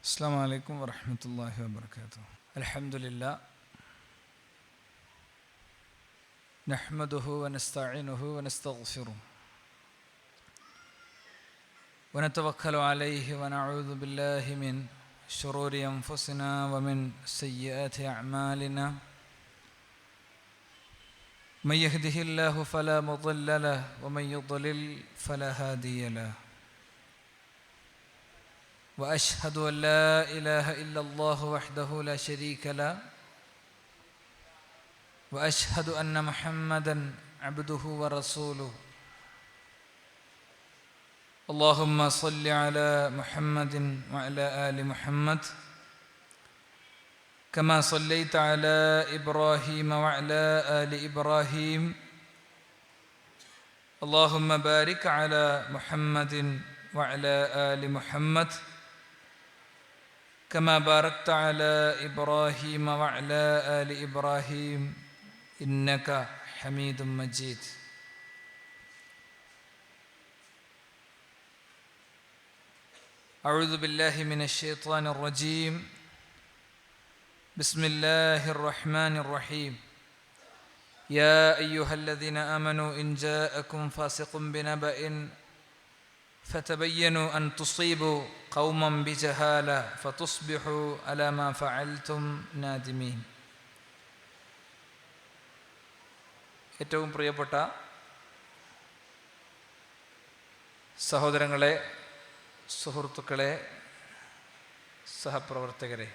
അസ്സലാമു അലൈക്കും വറഹ്മത്തുള്ളാഹി വബറകാതുഹു. അൽഹംദുലില്ലാഹ് നഹ്മദുഹു വനസ്തഈനുഹു വനസ്തഗ്ഫിറുഹു വനതവക്കലു അലൈഹി വനഊദു ബില്ലാഹി മിൻ ശുറൂരി അൻഫുസിനാ വമിൻ സയ്യിആതി അഅ്മാലിനാ. മൻ യഹ്ദിഹില്ലാഹു ഫലാ മുضില്ല ലഹു വമൻ യുض്ലിൽ ഫലാ ഹാദിയ ലഹു. وأشهد أن لا إله إلا الله وحده لا شريك له وأشهد أن محمدا عبده ورسوله. اللهم صل على محمد وعلى آل محمد كما صليت على إبراهيم وعلى آل إبراهيم. اللهم بارك على محمد وعلى آل محمد كما باركت على إبراهيم وعلى آل إبراهيم إنك حميد مجيد. أعوذ بالله من الشيطان الرجيم. بسم الله الرحمن الرحيم. يا أيها الذين آمنوا إن جاءكم فاسق بنبأ فتبينوا أن تصيبوا قوما بجهالة فتصبحوا على ما فعلتم نادمين. ഏറ്റവും പ്രിയപ്പെട്ട സഹോദരങ്ങളെ, സുഹൃത്തുക്കളെ, സഹപ്രവർത്തകരെ,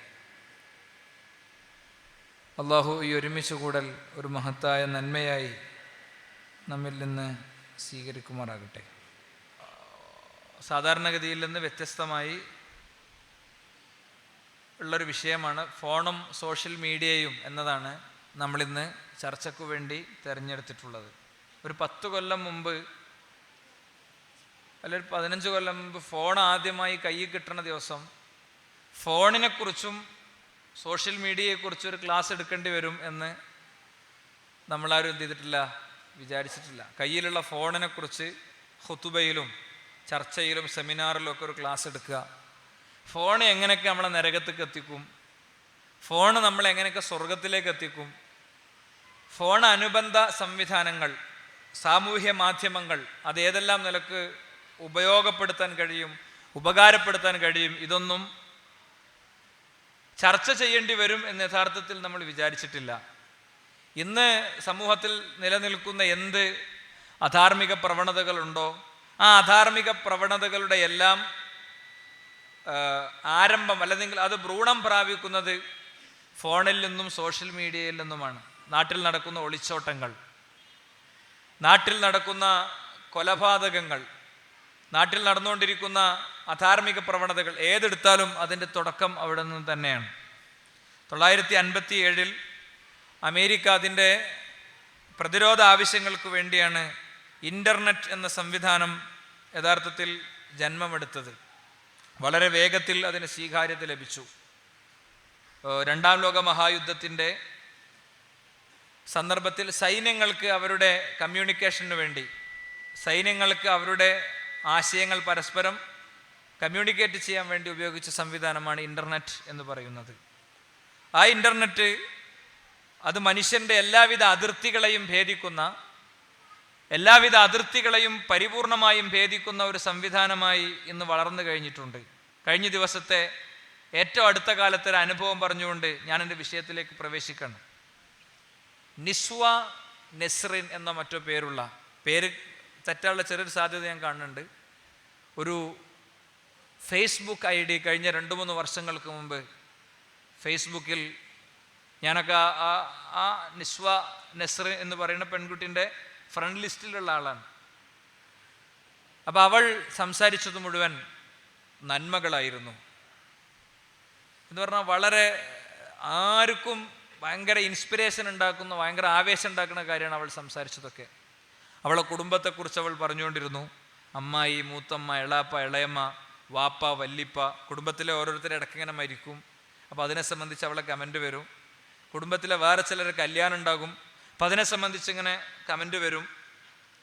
അള്ളാഹു ഈ ഒരുമിച്ച് കൂടൽ ഒരു മഹത്തായ നന്മയായി നമ്മിൽ നിന്ന് സ്വീകരിക്കുമാറാകട്ടെ. സാധാരണഗതിയിൽ നിന്ന് വ്യത്യസ്തമായി ഉള്ളൊരു വിഷയമാണ് ഫോണും സോഷ്യൽ മീഡിയയും എന്നതാണ് നമ്മളിന്ന് ചർച്ചയ്ക്കു വേണ്ടി തിരഞ്ഞെടുത്തിട്ടുള്ളത്. ഒരു 10 കൊല്ലം മുമ്പ് അല്ലെങ്കിൽ 15 കൊല്ലം മുമ്പ് ഫോൺ ആദ്യമായി കയ്യിൽ കിട്ടുന്ന ദിവസം ഫോണിനെക്കുറിച്ചും സോഷ്യൽ മീഡിയയെക്കുറിച്ചും ഒരു ക്ലാസ് എടുക്കേണ്ടി വരും എന്ന് നമ്മളാരും എന്ത് ചെയ്തിട്ടില്ല, വിചാരിച്ചിട്ടില്ല. കയ്യിലുള്ള ഫോണിനെക്കുറിച്ച് ഖുതുബയിലും ചർച്ചയിലും സെമിനാറിലും ഒക്കെ ഒരു ക്ലാസ് എടുക്കുക. ഫോൺ എങ്ങനെയൊക്കെ നമ്മളെ നരകത്തേക്ക് എത്തിക്കും, ഫോൺ നമ്മളെ എങ്ങനെയൊക്കെ സ്വർഗത്തിലേക്ക് എത്തിക്കും, ഫോൺ അനുബന്ധ സംവിധാനങ്ങൾ, സാമൂഹ്യ മാധ്യമങ്ങൾ, അതേതെല്ലാം നിലക്ക് ഉപയോഗപ്പെടുത്താൻ കഴിയും, ഉപകാരപ്പെടുത്താൻ കഴിയും, ഇതൊന്നും ചർച്ച ചെയ്യേണ്ടി വരും എന്ന് യഥാർത്ഥത്തിൽ നമ്മൾ വിചാരിച്ചിട്ടില്ല. ഇന്ന് സമൂഹത്തിൽ നിലനിൽക്കുന്ന എന്ത് അധാർമിക പ്രവണതകളുണ്ടോ ആ അധാർമിക പ്രവണതകളുടെ എല്ലാം ആരംഭം അല്ലെങ്കിൽ അത് ഭ്രൂണം പ്രാപിക്കുന്നത് ഫോണിൽ നിന്നും സോഷ്യൽ മീഡിയയിൽ നിന്നുമാണ്. നാട്ടിൽ നടക്കുന്ന ഒളിച്ചോട്ടങ്ങൾ, നാട്ടിൽ നടക്കുന്ന കൊലപാതകങ്ങൾ, നാട്ടിൽ നടന്നുകൊണ്ടിരിക്കുന്ന അധാർമിക പ്രവണതകൾ ഏതെടുത്താലും അതിൻ്റെ തുടക്കം അവിടെ നിന്ന് തന്നെയാണ്. 1957 അമേരിക്ക അതിൻ്റെ പ്രതിരോധ ആവശ്യങ്ങൾക്ക് വേണ്ടിയാണ് ഇൻ്റർനെറ്റ് എന്ന സംവിധാനം യഥാർത്ഥത്തിൽ ജന്മമെടുത്തത്. വളരെ വേഗത്തിൽ അതിന് സ്വീകാര്യത ലഭിച്ചു. 2ാം ലോക മഹായുദ്ധത്തിൻ്റെ സന്ദർഭത്തിൽ സൈന്യങ്ങൾക്ക് അവരുടെ കമ്മ്യൂണിക്കേഷന് വേണ്ടി, സൈന്യങ്ങൾക്ക് അവരുടെ ആശയങ്ങൾ പരസ്പരം കമ്മ്യൂണിക്കേറ്റ് ചെയ്യാൻ വേണ്ടി ഉപയോഗിച്ച സംവിധാനമാണ് ഇൻ്റർനെറ്റ് എന്ന് പറയുന്നത്. ആ ഇൻ്റർനെറ്റ് അത് മനുഷ്യൻ്റെ എല്ലാവിധ അതിർത്തികളെയും ഭേദിക്കുന്ന, എല്ലാവിധ അതിർത്തികളെയും പരിപൂർണമായും ഭേദിക്കുന്ന ഒരു സംവിധാനമായി ഇന്ന് വളർന്നു കഴിഞ്ഞിട്ടുണ്ട്. കഴിഞ്ഞ ദിവസത്തെ ഏറ്റവും അടുത്ത കാലത്തെ ഒരു അനുഭവം പറഞ്ഞുകൊണ്ട് ഞാൻ എൻ്റെ വിഷയത്തിലേക്ക് പ്രവേശിക്കണം. നിസ്വ നെസ്റിൻ എന്ന മറ്റോ പേരുള്ള, പേര് തെറ്റാനുള്ള ചെറിയൊരു സാധ്യത ഞാൻ കാണുന്നുണ്ട്, ഒരു ഫേസ്ബുക്ക് ID കഴിഞ്ഞ 2-3 വർഷങ്ങൾക്ക് മുമ്പ് ഫേസ്ബുക്കിൽ ഞാനൊക്കെ ആ നിസ്വ നെസ്റിൻ എന്ന് പറയുന്ന പെൺകുട്ടിൻ്റെ ഫ്രണ്ട് ലിസ്റ്റിലുള്ള ആളാണ്. അപ്പോൾ അവൾ സംസാരിച്ചത് മുഴുവൻ നന്മകളായിരുന്നു എന്ന് പറഞ്ഞാൽ വളരെ ആർക്കും ഭയങ്കര ഇൻസ്പിറേഷൻ ഉണ്ടാക്കുന്ന, ഭയങ്കര ആവേശം ഉണ്ടാക്കുന്ന കാര്യമാണ് അവൾ സംസാരിച്ചതൊക്കെ. അവളെ കുടുംബത്തെക്കുറിച്ച് അവൾ പറഞ്ഞുകൊണ്ടിരുന്നു. അമ്മായി, മൂത്തമ്മ, എളാപ്പ, ഇളയമ്മ, വാപ്പ, വല്ലിപ്പ, കുടുംബത്തിലെ ഓരോരുത്തരെ ഇടയ്ക്കിങ്ങനെ മരിക്കും. അപ്പോൾ അതിനെ സംബന്ധിച്ച് അവളെ കമൻറ്റ് വരും. കുടുംബത്തിലെ വേറെ ചിലർ കല്യാണം ഉണ്ടാകും, അപ്പം അതിനെ സംബന്ധിച്ച് ഇങ്ങനെ കമൻറ്റ് വരും.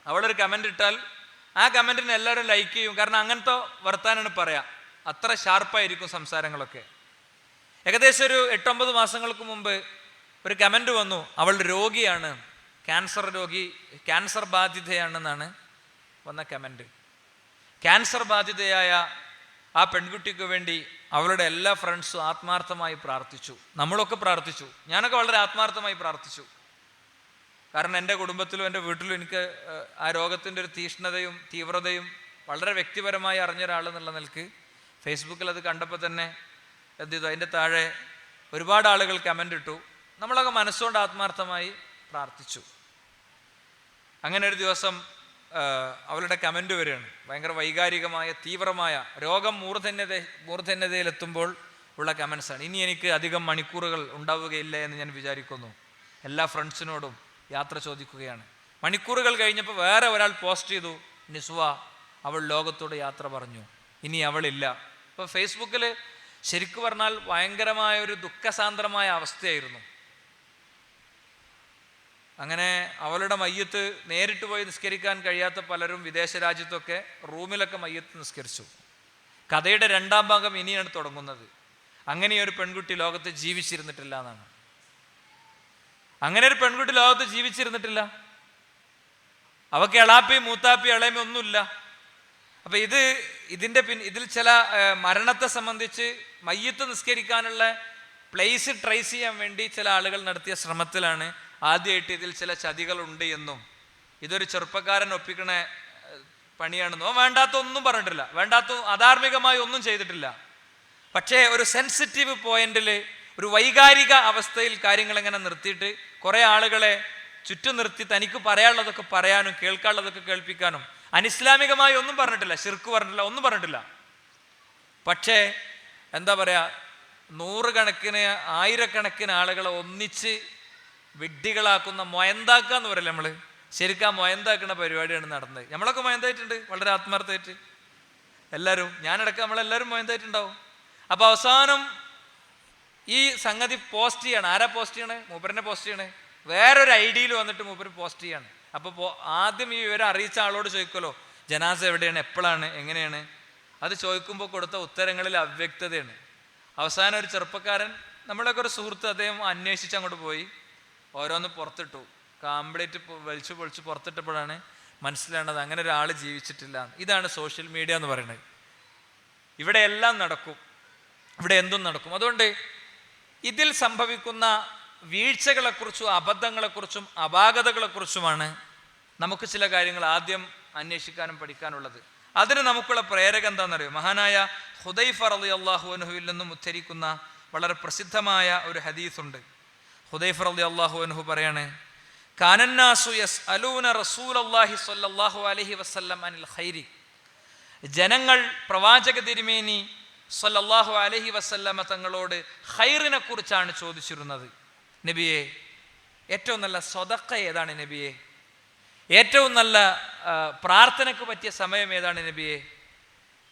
അവളൊരു കമൻ്റ് ഇട്ടാൽ ആ കമൻറ്റിന് എല്ലാവരും ലൈക്ക് ചെയ്യും. കാരണം അങ്ങനത്തെ വർത്താനാണ് പറയാം. അത്ര ഷാർപ്പായിരിക്കും സംസാരങ്ങളൊക്കെ. ഏകദേശം ഒരു 8-9 മാസങ്ങൾക്ക് മുമ്പ് ഒരു കമൻറ്റ് വന്നു, അവൾ രോഗിയാണ്, ക്യാൻസർ ബാധിതയാണെന്നാണ് വന്ന കമൻറ്റ്. ക്യാൻസർ ബാധിതയായ ആ പെൺകുട്ടിക്ക് വേണ്ടി അവളുടെ എല്ലാ ഫ്രണ്ട്സും ആത്മാർത്ഥമായി പ്രാർത്ഥിച്ചു. നമ്മളൊക്കെ പ്രാർത്ഥിച്ചു, ഞാനൊക്കെ വളരെ ആത്മാർത്ഥമായി പ്രാർത്ഥിച്ചു. കാരണം എൻ്റെ കുടുംബത്തിലും എൻ്റെ വീട്ടിലും എനിക്ക് ആ രോഗത്തിൻ്റെ ഒരു തീഷ്ണതയും തീവ്രതയും വളരെ വ്യക്തിപരമായി അറിഞ്ഞ ഒരാളെന്നുള്ള നിലക്ക് ഫേസ്ബുക്കിൽ അത് കണ്ടപ്പോൾ തന്നെ എന്ത് ചെയ്തു, അതിൻ്റെ താഴെ ഒരുപാട് ആളുകൾ കമൻ്റ് ഇട്ടു. നമ്മളൊക്കെ മനസ്സുകൊണ്ട് ആത്മാർത്ഥമായി പ്രാർത്ഥിച്ചു. അങ്ങനെ ഒരു ദിവസം അവളുടെ കമൻറ്റ് വരികയാണ്, ഭയങ്കര വൈകാരികമായ തീവ്രമായ രോഗം മൂർധന്യതയിലെത്തുമ്പോൾ ഉള്ള കമൻസാണ്. ഇനി എനിക്ക് അധികം മണിക്കൂറുകൾ ഉണ്ടാവുകയില്ല എന്ന് ഞാൻ വിചാരിക്കുന്നു. എല്ലാ ഫ്രണ്ട്സിനോടും യാത്ര ചോദിക്കുകയാണ്. മണിക്കൂറുകൾ കഴിഞ്ഞപ്പോൾ വേറെ ഒരാൾ പോസ്റ്റ് ചെയ്തു, നിസ്വ അവൾ ലോകത്തോട് യാത്ര പറഞ്ഞു, ഇനി അവളില്ല. ഇപ്പോൾ ഫേസ്ബുക്കിൽ ശരിക്കു പറഞ്ഞാൽ ഭയങ്കരമായ ഒരു ദുഃഖസാന്ദ്രമായ അവസ്ഥയായിരുന്നു. അങ്ങനെ അവളുടെ മയ്യത്ത് നേരിട്ട് പോയി നിസ്കരിക്കാൻ കഴിയാത്ത പലരും വിദേശ രാജ്യത്തൊക്കെ റൂമിലൊക്കെ മയ്യത്ത് നിസ്കരിച്ചു. കഥയുടെ 2ാം ഭാഗം ഇനിയാണ് തുടങ്ങുന്നത്. അങ്ങനെ ഒരു പെൺകുട്ടി ലോകത്ത് ജീവിച്ചിരുന്നിട്ടില്ല എന്നാണ്. അങ്ങനെ ഒരു പെൺകുട്ടി ലോകത്ത് ജീവിച്ചിരുന്നിട്ടില്ല. അവക്ക് എളാപ്പി മൂത്താപ്പി ഇളയമി ഒന്നുമില്ല. അപ്പൊ ഇതിൽ ചില മരണത്തെ സംബന്ധിച്ച് മയ്യത്ത് നിസ്കരിക്കാനുള്ള പ്ലേസ് ട്രേസ് ചെയ്യാൻ വേണ്ടി ചില ആളുകൾ നടത്തിയ ശ്രമത്തിലാണ് ആദ്യമായിട്ട് ഇതിൽ ചില ചതികളുണ്ട് എന്നും ഇതൊരു ചെറുപ്പക്കാരൻ ഒപ്പിക്കണ പണിയാണെന്നോ വേണ്ടാത്ത ഒന്നും പറഞ്ഞിട്ടില്ല, വേണ്ടാത്ത അധാർമികമായി ഒന്നും ചെയ്തിട്ടില്ല. പക്ഷേ ഒരു സെൻസിറ്റീവ് പോയിന്റിൽ ഒരു വൈകാരിക അവസ്ഥയിൽ കാര്യങ്ങൾ എങ്ങനെ നിർത്തിയിട്ട് കുറേ ആളുകളെ ചുറ്റും നിർത്തി തനിക്ക് പറയാനുള്ളതൊക്കെ പറയാനും കേൾക്കാനുള്ളതൊക്കെ കേൾപ്പിക്കാനും അനിസ്ലാമികമായി ഒന്നും പറഞ്ഞിട്ടില്ല, ശിർക്ക് പറഞ്ഞിട്ടില്ല, ഒന്നും പറഞ്ഞിട്ടില്ല. പക്ഷേ എന്താ പറയാ, 100 കണക്കിന് 1000 ആളുകളെ ഒന്നിച്ച് വിഡ്ഢികളാക്കുന്ന മൊയന്താക്കുക എന്ന് പറയില്ല നമ്മൾ, ശരിക്കും ആ മൊയന്താക്കുന്ന പരിപാടിയാണ് നടന്നത്. നമ്മളൊക്കെ മൊയന്തായിട്ടുണ്ട് വളരെ ആത്മാർത്ഥമായിട്ട് എല്ലാവരും, ഞാനടക്കം നമ്മളെല്ലാവരും മൊയന്തായിട്ടുണ്ടാവും. അപ്പോൾ അവസാനം ഈ സംഗതി പോസ്റ്റ് ചെയ്യാണ്. ആരാ പോസ്റ്റ് ചെയ്യണേ? മൂപ്പരനെ പോസ്റ്റ് ചെയ്യണേ. വേറൊരു ഐഡിയയിൽ വന്നിട്ട് മൂപ്പര് പോസ്റ്റ് ചെയ്യാണ്. അപ്പോൾ ആദ്യം ഈ വിവരം അറിയിച്ച ആളോട് ചോദിക്കുമല്ലോ, ജനാസ എവിടെയാണ്, എപ്പോഴാണ്, എങ്ങനെയാണ്? അത് ചോദിക്കുമ്പോൾ കൊടുത്ത ഉത്തരങ്ങളിൽ അവ്യക്തതയാണ്. അവസാനം ഒരു ചെറുപ്പക്കാരൻ, നമ്മളൊക്കെ ഒരു സുഹൃത്ത്, അദ്ദേഹം അന്വേഷിച്ച് അങ്ങോട്ട് പോയി ഓരോന്ന് പുറത്തിട്ടു. കംപ്ലീറ്റ് വലിച്ചു പൊളിച്ച് പുറത്തിട്ടപ്പോഴാണ് മനസ്സിലാണത് അങ്ങനെ ഒരാൾ ജീവിച്ചിട്ടില്ല. ഇതാണ് സോഷ്യൽ മീഡിയ എന്ന് പറയുന്നത്. ഇവിടെ എല്ലാം നടക്കും, ഇവിടെ എന്തും നടക്കും. അതുകൊണ്ട് ഇതിൽ സംഭവിക്കുന്ന വീഴ്ചകളെക്കുറിച്ചും അബദ്ധങ്ങളെക്കുറിച്ചും അപാകതകളെക്കുറിച്ചുമാണ് നമുക്ക് ചില കാര്യങ്ങൾ ആദ്യം അന്വേഷിക്കാനും പഠിക്കാനുള്ളത്. അതിന് നമുക്കുള്ള പ്രേരകം എന്താണെന്നറിയോ? മഹാനായ ഹുദൈഫ റളിയല്ലാഹു അൻഹുവിൽ നിന്നും ഉദ്ധരിക്കുന്ന വളരെ പ്രസിദ്ധമായ ഒരു ഹദീസുണ്ട്. ഹുദൈഫ റളിയല്ലാഹു അൻഹു പറയാണ്, കാനന്നാസു യസ്അലൂന റസൂലല്ലാഹി സ്വല്ലല്ലാഹു അലൈഹി വസല്ലം അനിൽ ഖൈരി. ജനങ്ങൾ പ്രവാചക തിരുമേനി സ്വല്ലല്ലാഹു അലൈഹി വസല്ലമ തങ്ങളോട് ഖൈറിനെ കുറിച്ചാണ് ചോദിച്ചിരുന്നത്. നബിയെ, ഏറ്റവും നല്ല സ്വതക്ക ഏതാണ് നബിയെ? ഏറ്റവും നല്ല പ്രാർത്ഥനയ്ക്ക് പറ്റിയ സമയം ഏതാണ് നബിയെ?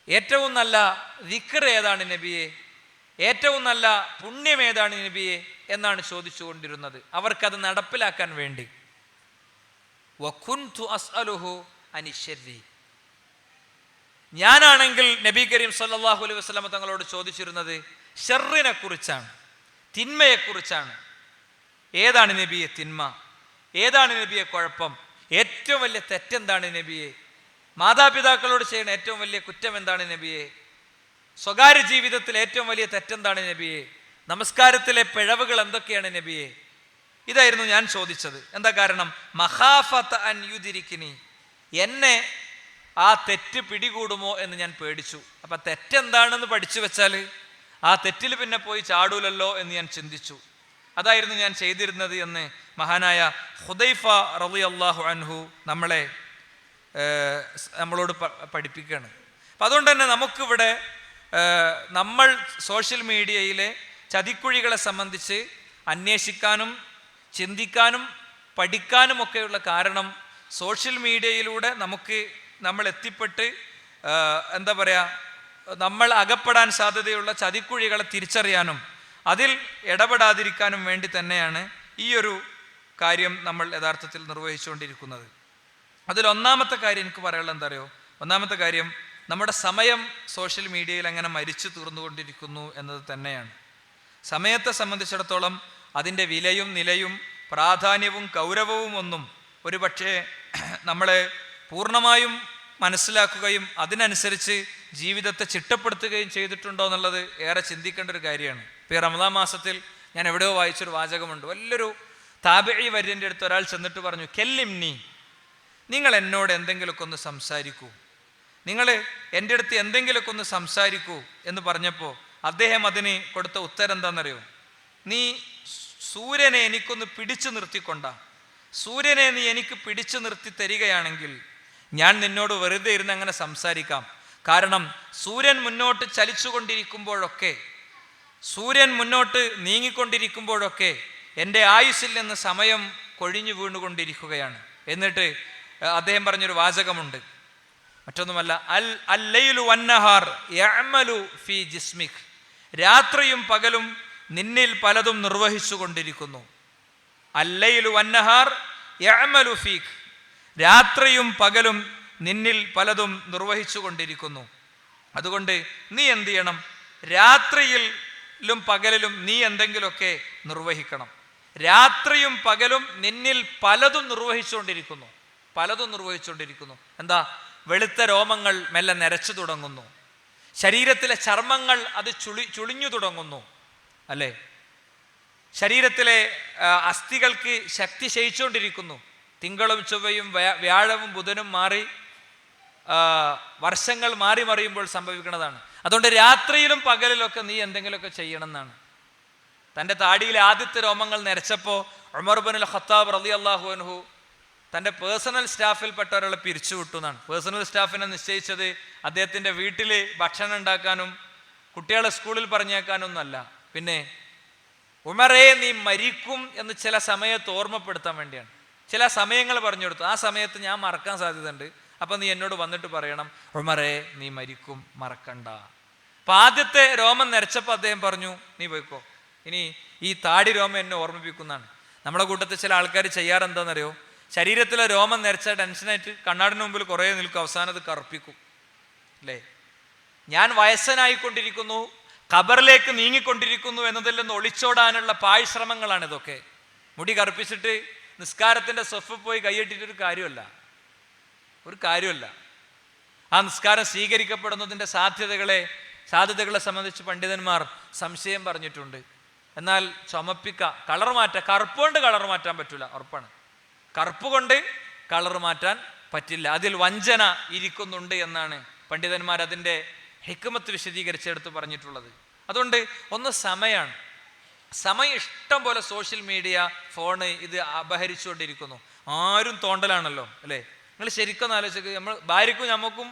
ഏറ്റവും നല്ല ദിക്ർ ഏതാണ് നബിയെ? ഏറ്റവും നല്ല പുണ്യം ഏതാണ് നബിയെ എന്നാണ് ചോദിച്ചുകൊണ്ടിരുന്നത്, അവർക്കത് നടപ്പിലാക്കാൻ വേണ്ടി. വകുൻതു അസ്അലുഹു അനിശ്ശരി. ഞാനാണെങ്കിൽ നബി കരീം സല്ലല്ലാഹു അലൈഹി വസല്ലം തങ്ങളോട് ചോദിച്ചിരുന്നത് ഷർറിനെ കുറിച്ചാണ്, തിന്മയെക്കുറിച്ചാണ്. ഏതാണ് നബിയെ തിന്മ? ഏതാണ് നബിയെ കുഴപ്പം? ഏറ്റവും വലിയ തെറ്റെന്താണ് നബിയെ? മാതാപിതാക്കളോട് ചെയ്യുന്ന ഏറ്റവും വലിയ കുറ്റം എന്താണ് നബിയെ? സ്വകാര്യ ജീവിതത്തിൽ ഏറ്റവും വലിയ തെറ്റെന്താണ് നബിയെ? നമസ്കാരത്തിലെ പിഴവുകൾ എന്തൊക്കെയാണ് നബിയെ? ഇതായിരുന്നു ഞാൻ ചോദിച്ചത്. എന്താ കാരണം? മഖാഫത അൻ യുദ്രിക്കിനി, എന്നെ ആ തെറ്റ് പിടികൂടുമോ എന്ന് ഞാൻ പേടിച്ചു. അപ്പം തെറ്റെന്താണെന്ന് പഠിച്ചു വെച്ചാൽ ആ തെറ്റിൽ പിന്നെ പോയി ചാടൂലല്ലോ എന്ന് ഞാൻ ചിന്തിച്ചു. അതായിരുന്നു ഞാൻ ചെയ്തിരുന്നത് എന്ന് മഹാനായ ഹുദൈഫ റളിയല്ലാഹു അൻഹു നമ്മളോട് പഠിപ്പിക്കുകയാണ്. അപ്പം അതുകൊണ്ട് തന്നെ നമുക്കിവിടെ നമ്മൾ സോഷ്യൽ മീഡിയയിലെ ചതിക്കുഴികളെ സംബന്ധിച്ച് അന്വേഷിക്കാനും ചിന്തിക്കാനും പഠിക്കാനും ഒക്കെയുള്ള കാരണം സോഷ്യൽ മീഡിയയിലൂടെ നമ്മൾ എത്തിപ്പെട്ട് എന്താ പറയുക, നമ്മൾ അകപ്പെടാൻ സാധ്യതയുള്ള ചതിക്കുഴികളെ തിരിച്ചറിയാനും അതിൽ ഇടപെടാതിരിക്കാനും വേണ്ടി തന്നെയാണ് ഈ ഒരു കാര്യം നമ്മൾ യഥാർത്ഥത്തിൽ നിർവഹിച്ചുകൊണ്ടിരിക്കുന്നത്. അതിൽ ഒന്നാമത്തെ കാര്യം എനിക്ക് പറയാനുള്ളത് എന്താ അറിയോ? ഒന്നാമത്തെ കാര്യം, നമ്മുടെ സമയം സോഷ്യൽ മീഡിയയിൽ അങ്ങനെ മരിച്ചു തീർന്നുകൊണ്ടിരിക്കുന്നു എന്നത് തന്നെയാണ്. സമയത്തെ സംബന്ധിച്ചിടത്തോളം അതിൻ്റെ വിലയും നിലയും പ്രാധാന്യവും ഗൗരവവും ഒന്നും ഒരു പക്ഷേ നമ്മൾ പൂർണ്ണമായും മനസ്സിലാക്കുകയും അതിനനുസരിച്ച് ജീവിതത്തെ ചിട്ടപ്പെടുത്തുകയും ചെയ്തിട്ടുണ്ടോ എന്നുള്ളത് ഏറെ ചിന്തിക്കേണ്ട ഒരു കാര്യമാണ്. ഇപ്പോൾ ഈ റമദാൻ മാസത്തിൽ ഞാൻ എവിടെയോ വായിച്ചൊരു വാചകമുണ്ട്. വലിയൊരു താബിഈ വര്യൻ്റെ അടുത്ത് ഒരാൾ ചെന്നിട്ട് പറഞ്ഞു, കെല്ലിംനി, നിങ്ങൾ എന്നോട് എന്തെങ്കിലുമൊക്കെ ഒന്ന് സംസാരിക്കൂ, നിങ്ങൾ എൻ്റെ അടുത്ത് എന്തെങ്കിലുമൊക്കെ ഒന്ന് സംസാരിക്കൂ എന്ന് പറഞ്ഞപ്പോൾ അദ്ദേഹം അതിന് കൊടുത്ത ഉത്തരം എന്താണെന്നറിയോ? നീ സൂര്യനെ എനിക്കൊന്ന് പിടിച്ചു നിർത്തിക്കൊണ്ടാ, സൂര്യനെ നീ എനിക്ക് പിടിച്ചു നിർത്തി തരികയാണെങ്കിൽ ഞാൻ നിന്നോട് വെറുതെ ഇരുന്ന് അങ്ങനെ സംസാരിക്കാം. കാരണം സൂര്യൻ മുന്നോട്ട് ചലിച്ചുകൊണ്ടിരിക്കുമ്പോഴൊക്കെ, സൂര്യൻ മുന്നോട്ട് നീങ്ങിക്കൊണ്ടിരിക്കുമ്പോഴൊക്കെ എൻ്റെ ആയുസ്സിൽ നിന്ന് സമയം കൊഴിഞ്ഞു വീണുകൊണ്ടിരിക്കുകയാണ്. എന്നിട്ട് അദ്ദേഹം പറഞ്ഞൊരു വാചകമുണ്ട്, മറ്റൊന്നുമല്ല, അല്ലൈലു വന്നഹാർ യഅമലു ഫീ ജിസ്മിക്, രാത്രിയും പകലും നിന്നിൽ പലതും നിർവഹിച്ചു കൊണ്ടിരിക്കുന്നു. അല്ലൈലു വന്നഹാർ യഅമലു ഫീക്, രാത്രിയും പകലും നിന്നിൽ പലതും നിർവഹിച്ചു കൊണ്ടിരിക്കുന്നു. അതുകൊണ്ട് നീ എന്ത് ചെയ്യണം? രാത്രിയിലും പകലിലും നീ എന്തെങ്കിലുമൊക്കെ നിർവഹിക്കണം. രാത്രിയും പകലും നിന്നിൽ പലതും നിർവഹിച്ചുകൊണ്ടിരിക്കുന്നു, പലതും നിർവഹിച്ചുകൊണ്ടിരിക്കുന്നു. എന്താ? വെളുത്ത രോമങ്ങൾ മെല്ലെ നരച്ചു തുടങ്ങുന്നു, ശരീരത്തിലെ ചർമ്മങ്ങൾ അത് ചുളിഞ്ഞു തുടങ്ങുന്നു, അല്ലേ? ശരീരത്തിലെ അസ്ഥികൾക്ക് ശക്തി ക്ഷയിച്ചുകൊണ്ടിരിക്കുന്നു. തിങ്കളും ചൊവ്വയും വ്യാഴവും ബുധനും മാറി വർഷങ്ങൾ മാറി മറിയുമ്പോൾ സംഭവിക്കുന്നതാണ്. അതുകൊണ്ട് രാത്രിയിലും പകലിലൊക്കെ നീ എന്തെങ്കിലുമൊക്കെ ചെയ്യണം എന്നാണ്. തൻ്റെ താടിയിലെ ആദ്യത്തെ രോമങ്ങൾ നരച്ചപ്പോൾ ഉമർ ഇബ്നുൽ ഖത്താബ് റളിയല്ലാഹു അൻഹു തൻ്റെ പേഴ്സണൽ സ്റ്റാഫിൽപ്പെട്ട ഒരാളെ പിരിച്ചുവിട്ടു എന്നാണ്. പേഴ്സണൽ സ്റ്റാഫിനെ നിശ്ചയിച്ചത് അദ്ദേഹത്തിൻ്റെ വീട്ടിൽ ഭക്ഷണം ഉണ്ടാക്കാനും കുട്ടികളെ സ്കൂളിൽ പറഞ്ഞേക്കാനൊന്നുമല്ല. പിന്നെ ഉമറേ, നീ മരിക്കും എന്ന് ചില സമയത്ത് ഓർമ്മപ്പെടുത്താൻ വേണ്ടിയാണ്. ചില സമയങ്ങൾ പറഞ്ഞു കൊടുത്തു, ആ സമയത്ത് ഞാൻ മറക്കാൻ സാധ്യതയുണ്ട്, അപ്പം നീ എന്നോട് വന്നിട്ട് പറയണം, ഉമറേ നീ മരിക്കും, മറക്കണ്ട. അപ്പം ആദ്യത്തെ രോമം നരച്ചപ്പോൾ അദ്ദേഹം പറഞ്ഞു, നീ പോയിക്കോ, ഇനി ഈ താടി രോമം എന്നെ ഓർമ്മിപ്പിക്കുന്നതാണ്. നമ്മുടെ കൂട്ടത്തിൽ ചില ആൾക്കാർ ചെയ്യാറെന്താണെന്നറിയോ? ശരീരത്തിലെ രോമം നരച്ച ടെൻഷനായിട്ട് കണ്ണാടിന് മുമ്പിൽ കുറേ നിൽക്കും, അവസാനം അത് കറുപ്പിക്കും, അല്ലേ? ഞാൻ വയസ്സനായിക്കൊണ്ടിരിക്കുന്നു, ഖബറിലേക്ക് നീങ്ങിക്കൊണ്ടിരിക്കുന്നു എന്നതിൽ നിന്ന് ഒളിച്ചോടാനുള്ള പാഴ്ശ്രമങ്ങളാണ് ഇതൊക്കെ. മുടി കറുപ്പിച്ചിട്ട് നിസ്കാരത്തിൻ്റെ സ്വഫ് പോയി കൈയിട്ടിട്ടൊരു കാര്യമല്ല, ഒരു കാര്യമല്ല. ആ നിസ്കാരം സ്വീകരിക്കപ്പെടുന്നതിൻ്റെ സാധ്യതകളെ സംബന്ധിച്ച് പണ്ഡിതന്മാർ സംശയം പറഞ്ഞിട്ടുണ്ട്. എന്നാൽ കളർ മാറ്റാം, കറുപ്പ് കൊണ്ട് കളർ മാറ്റാൻ പറ്റില്ല, ഉറപ്പാണ്. കറുപ്പ് കൊണ്ട് കളർ മാറ്റാൻ പറ്റില്ല, അതിൽ വഞ്ചന ഇരിക്കുന്നുണ്ട് എന്നാണ് പണ്ഡിതന്മാർ അതിൻ്റെ ഹിക്മത്ത് വിശദീകരിച്ചെടുത്ത് പറഞ്ഞിട്ടുള്ളത്. അതുകൊണ്ട് ഒന്ന് സമയമാണ്. സമയം ഇഷ്ടം പോലെ സോഷ്യൽ മീഡിയ, ഫോണ് ഇത് അപഹരിച്ചുകൊണ്ടിരിക്കുന്നു. ആരും തോണ്ടലാണല്ലോ, അല്ലേ? നിങ്ങൾ ശരിക്കും ആലോചിക്കുക, നമ്മൾ ഭാര്യക്കും നമുക്കും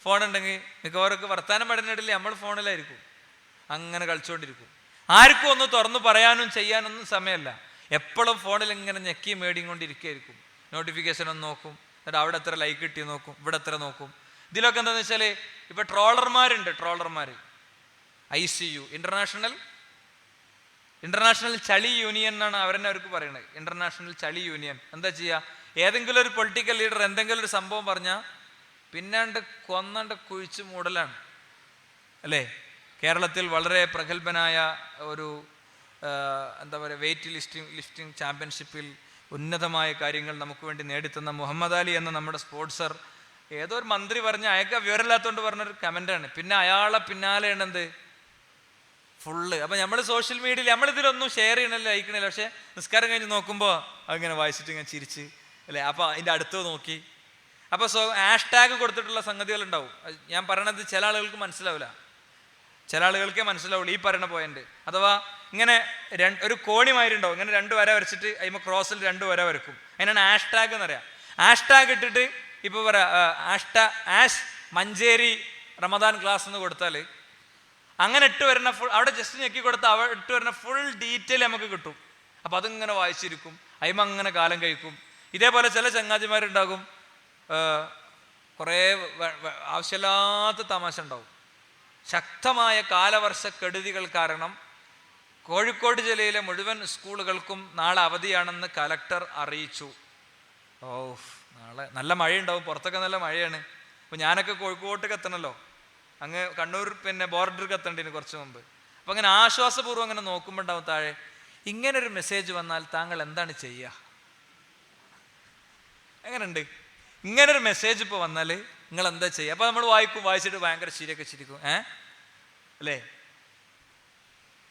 ഫോണുണ്ടെങ്കിൽ മിക്കവാറും വർത്താനം പഠനത്തില് നമ്മൾ ഫോണിലായിരിക്കും, അങ്ങനെ കളിച്ചുകൊണ്ടിരിക്കും. ആർക്കും ഒന്ന് തുറന്നു പറയാനും ചെയ്യാനൊന്നും സമയമല്ല. എപ്പോഴും ഫോണിൽ ഇങ്ങനെ ഞെക്കി മേടിക്കൊണ്ടിരിക്കുകയായിരിക്കും. നോട്ടിഫിക്കേഷൻ ഒന്ന് നോക്കും, എന്നിട്ട് അവിടെ എത്ര ലൈക്ക് കിട്ടി നോക്കും, ഇവിടെ എത്ര നോക്കും. ഇതിലൊക്കെ എന്താണെന്ന് വെച്ചാൽ ഇപ്പം ട്രോളർമാരുണ്ട്, ICU ഇന്റർനാഷണൽ ചളി യൂണിയൻ എന്നാണ് അവർക്ക് പറയുന്നത്. ഇന്റർനാഷണൽ ചളി യൂണിയൻ എന്താ ചെയ്യുക? ഏതെങ്കിലും ഒരു പൊളിറ്റിക്കൽ ലീഡർ എന്തെങ്കിലും ഒരു സംഭവം പറഞ്ഞാൽ പിന്നാണ്ട് കൊന്നണ്ട് കുഴിച്ച് മൂടലാണ്, അല്ലേ? കേരളത്തിൽ വളരെ പ്രഗത്ഭനായ ഒരു എന്താ പറയുക, വെയിറ്റ് ലിഫ്റ്റിംഗ് ചാമ്പ്യൻഷിപ്പിൽ ഉന്നതമായ കാര്യങ്ങൾ നമുക്ക് വേണ്ടി നേടിത്തന്ന മുഹമ്മദ് അലി എന്ന നമ്മുടെ സ്പോർട്സർ ഏതോ ഒരു മന്ത്രി പറഞ്ഞ അയാൾക്ക് വിവരമില്ലാത്തതുകൊണ്ട് പറഞ്ഞൊരു കമൻ്റാണ്. പിന്നെ അയാളെ പിന്നാലെയാണ് എന്ത് ഫുള്ള്. അപ്പം നമ്മൾ സോഷ്യൽ മീഡിയയിൽ നമ്മളിതിലൊന്നും ഷെയർ ചെയ്യണില്ല, അയക്കണില്ല. പക്ഷേ നിസ്കാരം കഴിഞ്ഞ് നോക്കുമ്പോൾ അങ്ങനെ വായിച്ചിട്ട് ഇങ്ങനെ ചിരിച്ച്, അല്ലേ? അപ്പോൾ അതിൻ്റെ അടുത്ത് നോക്കി. അപ്പോൾ #ഹാഷ്ടാഗ് കൊടുത്തിട്ടുള്ള സംഗതികളുണ്ടാവും. ഞാൻ പറയണത് ചില ആളുകൾക്ക് മനസ്സിലാവില്ല, ചില ആളുകൾക്കേ മനസ്സിലാവുള്ളൂ ഈ പറയുന്ന പോയിന്റ്. അഥവാ ഇങ്ങനെ ഒരു കോണിമാരുണ്ടാവും, ഇങ്ങനെ 2 വര വരച്ചിട്ട് അതിമ്പോൾ ക്രോസിൽ 2 വര വരക്കും. അതിനാണ് #ഹാഷ്ടാഗ് എന്ന് പറയാം. #ഹാഷ്ടാഗ് ഇട്ടിട്ട് ഇപ്പോൾ പറയാം മഞ്ചേരി റമദാൻ ക്ലാസ് എന്ന് കൊടുത്താൽ അങ്ങനെ ഇട്ട് വരുന്ന അവിടെ ജസ്റ്റ് ഞെക്കി കൊടുത്താൽ അവിടെ ഇട്ട് വരുന്ന ഫുൾ ഡീറ്റെയിൽ നമുക്ക് കിട്ടും. അപ്പം അതിങ്ങനെ വായിച്ചിരിക്കും, അതിമ അങ്ങനെ കാലം കഴിക്കും. ഇതേപോലെ ചില ചങ്ങാതിമാരുണ്ടാകും, കുറേ ആവശ്യമില്ലാത്ത തമാശ ഉണ്ടാവും. ശക്തമായ കാലവർഷക്കെടുതികൾ കാരണം കോഴിക്കോട് ജില്ലയിലെ മുഴുവൻ സ്കൂളുകൾക്കും നാളെ അവധിയാണെന്ന് കലക്ടർ അറിയിച്ചു. നാളെ നല്ല മഴയുണ്ടാവും, പുറത്തൊക്കെ നല്ല മഴയാണ്. അപ്പോൾ ഞാനൊക്കെ കോഴിക്കോട്ടേക്ക് എത്തണമല്ലോ, അങ്ങ് കണ്ണൂർ ബോർഡർക്ക് എത്തേണ്ടിന് കുറച്ച് മുമ്പ്. അപ്പോൾ അങ്ങനെ ആശ്വാസപൂർവ്വം അങ്ങനെ നോക്കുമ്പോൾ ഉണ്ടാവും താഴെ, ഇങ്ങനൊരു മെസ്സേജ് വന്നാൽ താങ്കൾ എന്താണ് ചെയ്യുക? എങ്ങനെയുണ്ട് ഇങ്ങനൊരു മെസ്സേജ് ഇപ്പോൾ വന്നാൽ നിങ്ങൾ എന്താ ചെയ്യുക? അപ്പോൾ നമ്മൾ വായിച്ചിട്ട് ഭയങ്കര ചിരിയൊക്കെ ചിരിക്കും, അല്ലേ?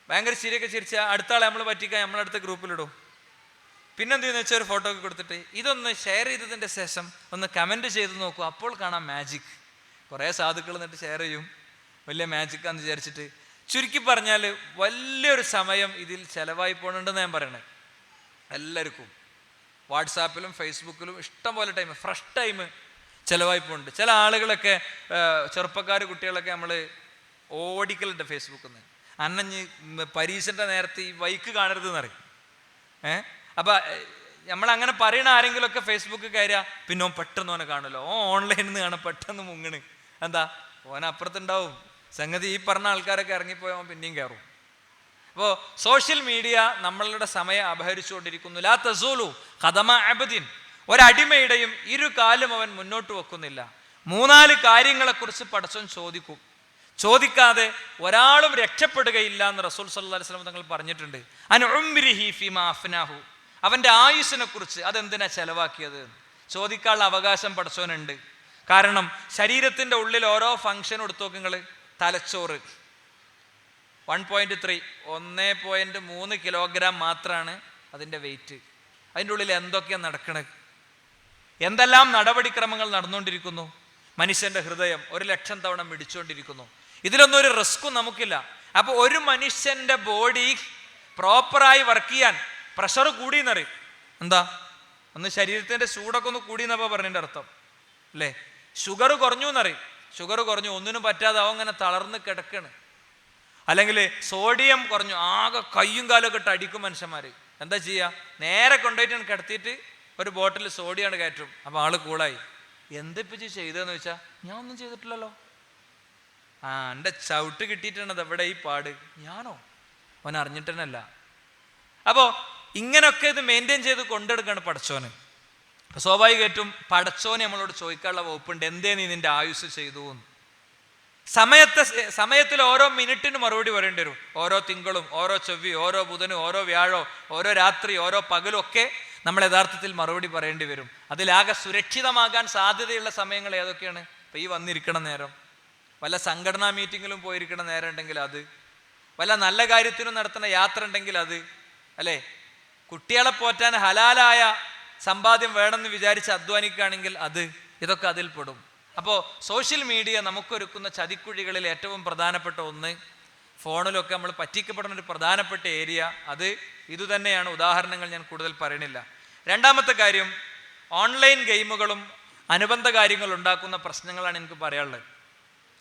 ഭയങ്കര ചിരിയൊക്കെ ചിരിച്ചാൽ അടുത്ത ആളെ നമ്മൾ പറ്റിക്കാൻ നമ്മളടുത്ത ഗ്രൂപ്പിലിടും. പിന്നെന്ത് ചെയ്യുന്ന വെച്ചാൽ ഒരു ഫോട്ടോ ഒക്കെ കൊടുത്തിട്ട് ഇതൊന്ന് ഷെയർ ചെയ്തതിൻ്റെ ശേഷം ഒന്ന് കമൻറ്റ് ചെയ്ത് നോക്കൂ, അപ്പോൾ കാണാം മാജിക്. കുറേ സാധുക്കൾ എന്നിട്ട് ഷെയർ ചെയ്യും, വലിയ മാജിക്കാന്ന് വിചാരിച്ചിട്ട്. ചുരുക്കി പറഞ്ഞാൽ വലിയൊരു സമയം ഇതിൽ ചിലവായി പോകണമെന്ന് ഞാൻ പറയണേ. എല്ലാവർക്കും വാട്സാപ്പിലും ഫേസ്ബുക്കിലും ഇഷ്ടം പോലെ ടൈം, ഫ്രഷ് ടൈം ചിലവായി പോകുന്നുണ്ട്. ചില ആളുകളൊക്കെ ചെറുപ്പക്കാർ കുട്ടികളൊക്കെ നമ്മൾ ഓടിക്കലുണ്ട് ഫേസ്ബുക്കിൽ നിന്ന്. അന്നഞ്ഞ് പരീക്ഷൻ്റെ നേരത്തെ ഈ ബൈക്ക് കാണരുത് എന്നറിയും. അപ്പം നമ്മളങ്ങനെ പറയണ ആരെങ്കിലുമൊക്കെ ഫേസ്ബുക്ക് കയറിയാൽ പിന്നെ ഓൻ പെട്ടെന്ന് ഓനെ കാണുമല്ലോ, ഓൺലൈനിൽ നിന്ന് കാണാൻ പെട്ടെന്ന് മുങ്ങണ്. എന്താ ഓൻ അപ്പുറത്തുണ്ടാവും സംഗതി. ഈ പറഞ്ഞ ആൾക്കാരൊക്കെ ഇറങ്ങിപ്പോയാൽ പിന്നെയും കയറും. അപ്പോൾ സോഷ്യൽ മീഡിയ നമ്മളുടെ സമയം അപഹരിച്ചുകൊണ്ടിരിക്കുന്നു. ലാ തസൂലു ഖദമ അബ്ദിൻ, ഒരടിമയുടെയും ഇരു കാലും അവൻ മുന്നോട്ട് വെക്കുന്നില്ല. 3-4 കാര്യങ്ങളെക്കുറിച്ച് പടച്ചോൻ ചോദിക്കും. ചോദിക്കാതെ ഒരാളും രക്ഷപ്പെടുകയില്ല എന്ന് റസൂൽ സല്ലല്ലാഹു അലൈഹി വസല്ലം തങ്ങൾ പറഞ്ഞിട്ടുണ്ട്. അൻ ഉംരിഹി ഫീമാ അഫ്നാഹു, അവൻ്റെ ആയുസ്സിനെ കുറിച്ച് അതെന്തിനാ ചെലവാക്കിയത് ചോദിക്കാനുള്ള അവകാശം പടച്ചോനുണ്ട്. കാരണം ശരീരത്തിൻ്റെ ഉള്ളിൽ ഓരോ ഫംഗ്ഷൻ എടുത്തു നോക്ക് നിങ്ങൾ. തലച്ചോറ് 1.3 കിലോഗ്രാം മാത്രമാണ് അതിൻ്റെ വെയിറ്റ്. അതിൻ്റെ ഉള്ളിൽ എന്തൊക്കെയാണ് നടക്കണത്, എന്തെല്ലാം നടപടിക്രമങ്ങൾ നടന്നുകൊണ്ടിരിക്കുന്നു. മനുഷ്യൻ്റെ ഹൃദയം 1,00,000 തവണ മിടിച്ചുകൊണ്ടിരിക്കുന്നു. ഇതിലൊന്നും ഒരു റിസ്ക്കും നമുക്കില്ല. അപ്പോൾ ഒരു മനുഷ്യൻ്റെ ബോഡി പ്രോപ്പറായി വർക്ക് ചെയ്യാൻ പ്രഷർ കൂടിയെന്നറിയും. എന്താ ഒന്ന് ശരീരത്തിൻ്റെ ചൂടൊക്കെ ഒന്ന് കൂടിയെന്നപ്പോൾ പറഞ്ഞതിൻ്റെ അർത്ഥം അല്ലേ? ഷുഗർ കുറഞ്ഞു എന്നറിയും. ഷുഗർ കുറഞ്ഞു, ഒന്നിനും പറ്റാതെ അവൻ അങ്ങനെ തളർന്ന് കിടക്കണ്. അല്ലെങ്കിൽ സോഡിയം കുറഞ്ഞു, ആകെ കയ്യും കാലൊക്കെ ഇട്ട് അടിക്കും മനുഷ്യന്മാർ. എന്താ ചെയ്യുക? നേരെ കൊണ്ടുപോയിട്ടാണ് കിടത്തിയിട്ട് ഒരു ബോട്ടിൽ സോഡിയാണ് കയറ്റും. അപ്പോൾ ആള് കൂളായി. എന്തിപ്പോൾ ചെയ്തതെന്ന് വെച്ചാൽ ഞാൻ ഒന്നും ചെയ്തിട്ടില്ലല്ലോ, എൻ്റെ ചവിട്ട് കിട്ടിയിട്ടുണ്ടത് എവിടെ ഈ പാട്, ഞാനോ? അവൻ അറിഞ്ഞിട്ടല്ല. അപ്പോൾ ഇങ്ങനെയൊക്കെ ഇത് മെയിൻറ്റെയിൻ ചെയ്ത് കൊണ്ടെടുക്കുകയാണ് പടച്ചോന്. സ്വാഭാവികമായിട്ടും പടച്ചോന് നമ്മളോട് ചോദിക്കാനുള്ള വകുപ്പുണ്ട്, എന്തേ നീ നിന്റെ ആയുസ് ചെയ്തു എന്ന്. സമയത്തിൽ ഓരോ മിനിറ്റിന് മറുപടി പറയേണ്ടി വരും. ഓരോ തിങ്കളും ഓരോ ചൊവ്വി ഓരോ ബുധനും ഓരോ വ്യാഴോ ഓരോ രാത്രി ഓരോ പകലും ഒക്കെ നമ്മൾ യഥാർത്ഥത്തിൽ മറുപടി പറയേണ്ടി വരും. അതിലാകെ സുരക്ഷിതമാകാൻ സാധ്യതയുള്ള സമയങ്ങൾ ഏതൊക്കെയാണ്? ഇപ്പം ഈ വന്നിരിക്കണ നേരം, വല്ല സംഘടനാ മീറ്റിങ്ങിലും പോയിരിക്കണ നേരം ഉണ്ടെങ്കിൽ അത്, വല്ല നല്ല കാര്യത്തിനും നടത്തുന്ന യാത്ര ഉണ്ടെങ്കിൽ അത്, അല്ലേ? കുട്ടികളെ പോറ്റാൻ ഹലാലായ സമ്പാദ്യം വേണമെന്ന് വിചാരിച്ച് അധ്വാനിക്കുകയാണെങ്കിൽ അത്, ഇതൊക്കെ അതിൽ പെടും. അപ്പോൾ സോഷ്യൽ മീഡിയ നമുക്കൊരുക്കുന്ന ചതിക്കുഴികളിൽ ഏറ്റവും പ്രധാനപ്പെട്ട ഒന്ന്, ഫോണിലൊക്കെ നമ്മൾ പറ്റിക്കപ്പെടുന്ന ഒരു പ്രധാനപ്പെട്ട ഏരിയ അത് ഇതുതന്നെയാണ്. ഉദാഹരണങ്ങൾ ഞാൻ കൂടുതൽ പറയണില്ല. രണ്ടാമത്തെ കാര്യം, ഓൺലൈൻ ഗെയിമുകളും അനുബന്ധ കാര്യങ്ങൾ ഉണ്ടാക്കുന്ന പ്രശ്നങ്ങളാണ് എനിക്ക് പറയാനുള്ളത്.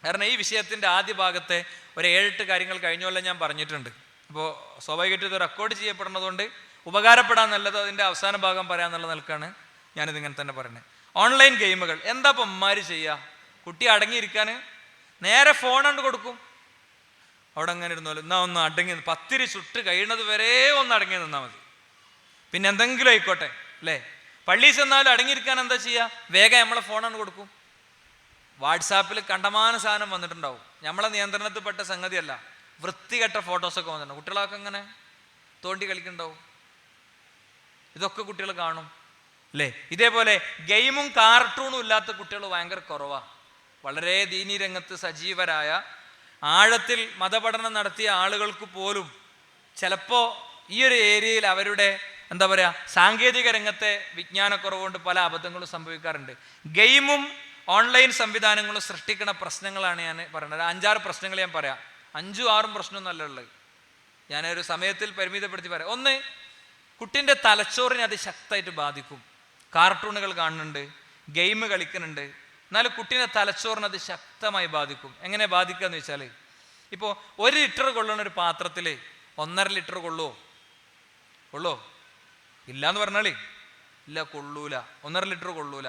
കാരണം ഈ വിഷയത്തിൻ്റെ ആദ്യ ഭാഗത്തെ ഒരു 7-8 കാര്യങ്ങൾ കഴിഞ്ഞ കൊല്ലം ഞാൻ പറഞ്ഞിട്ടുണ്ട്. അപ്പോൾ സ്വാഭാവികമായിട്ടും ഇത് റെക്കോർഡ് ചെയ്യപ്പെടുന്നതുകൊണ്ട് ഉപകാരപ്പെടാൻ നല്ലത് അതിൻ്റെ അവസാന ഭാഗം പറയാമെന്നുള്ള നിലക്കാണ് ഞാനിതിങ്ങനെ തന്നെ പറയുന്നത്. ഓൺലൈൻ ഗെയിമുകൾ എന്താ ഇപ്പം അമ്മമാർ ചെയ്യുക? കുട്ടി അടങ്ങിയിരിക്കാൻ നേരെ ഫോൺ കൊണ്ട് കൊടുക്കും. അവിടെ അങ്ങനെ ഇരുന്നോലും എന്നാ ഒന്ന് അടങ്ങി, പത്തിരി ചുട്ട് കഴിയുന്നത് വരെ ഒന്ന് അടങ്ങി നിന്നാൽ മതി, പിന്നെ എന്തെങ്കിലും ആയിക്കോട്ടെ, അല്ലേ? പള്ളിയിൽ ചെന്നാലും അടങ്ങിയിരിക്കാൻ എന്താ ചെയ്യുക? വേഗം നമ്മളെ ഫോണാണ് കൊടുക്കും. വാട്സാപ്പിൽ കണ്ടമാന സാധനം വന്നിട്ടുണ്ടാവും, നമ്മളെ നിയന്ത്രണത്തിൽപ്പെട്ട സംഗതിയല്ല, വൃത്തികെട്ട ഫോട്ടോസൊക്കെ വന്നിട്ടുണ്ടാവും. കുട്ടികളൊക്കെ അങ്ങനെ തോണ്ടി കളിക്കുന്നുണ്ടാവും. ഇതൊക്കെ കുട്ടികൾ കാണും, അല്ലേ? ഇതേപോലെ ഗെയിമും കാർട്ടൂണും ഇല്ലാത്ത കുട്ടികൾ ഭയങ്കര കുറവാണ്. വളരെ ദീനീ രംഗത്ത് സജീവരായ ആഴത്തിൽ മതപഠനം നടത്തിയ ആളുകൾക്ക് പോലും ചിലപ്പോൾ ഈ ഒരു ഏരിയയിൽ അവരുടെ എന്താ പറയുക സാങ്കേതിക രംഗത്തെ വിജ്ഞാനക്കുറവുകൊണ്ട് പല അബദ്ധങ്ങളും സംഭവിക്കാറുണ്ട്. ഗെയിമും ഓൺലൈൻ സംവിധാനങ്ങളും സൃഷ്ടിക്കുന്ന പ്രശ്നങ്ങളാണ് ഞാൻ പറയുന്നത്. 5-6 പ്രശ്നങ്ങൾ ഞാൻ പറയാം. 5-6 പ്രശ്നമൊന്നുമല്ല ഉള്ളത്, ഞാനൊരു സമയത്തിൽ പരിമിതപ്പെടുത്തി പറയാം. ഒന്ന്, കുട്ടീൻ്റെ തലച്ചോറിനെ അത് ശക്തമായിട്ട് ബാധിക്കും. കാർട്ടൂണുകൾ കാണുന്നുണ്ട്, ഗെയിം കളിക്കുന്നുണ്ട്, എന്നാലും കുട്ടീൻ്റെ തലച്ചോറിന് അത് ശക്തമായി ബാധിക്കും. എങ്ങനെ ബാധിക്കുക എന്ന് വെച്ചാൽ, ഇപ്പോൾ 1 ലിറ്റർ കൊള്ളുന്ന ഒരു പാത്രത്തിൽ 1.5 ലിറ്റർ കൊള്ളുമോ? ഇല്ലയെന്ന് പറഞ്ഞാൽ ഇല്ല, കൊള്ളൂല. 1.5 ലിറ്റർ കൊള്ളൂല.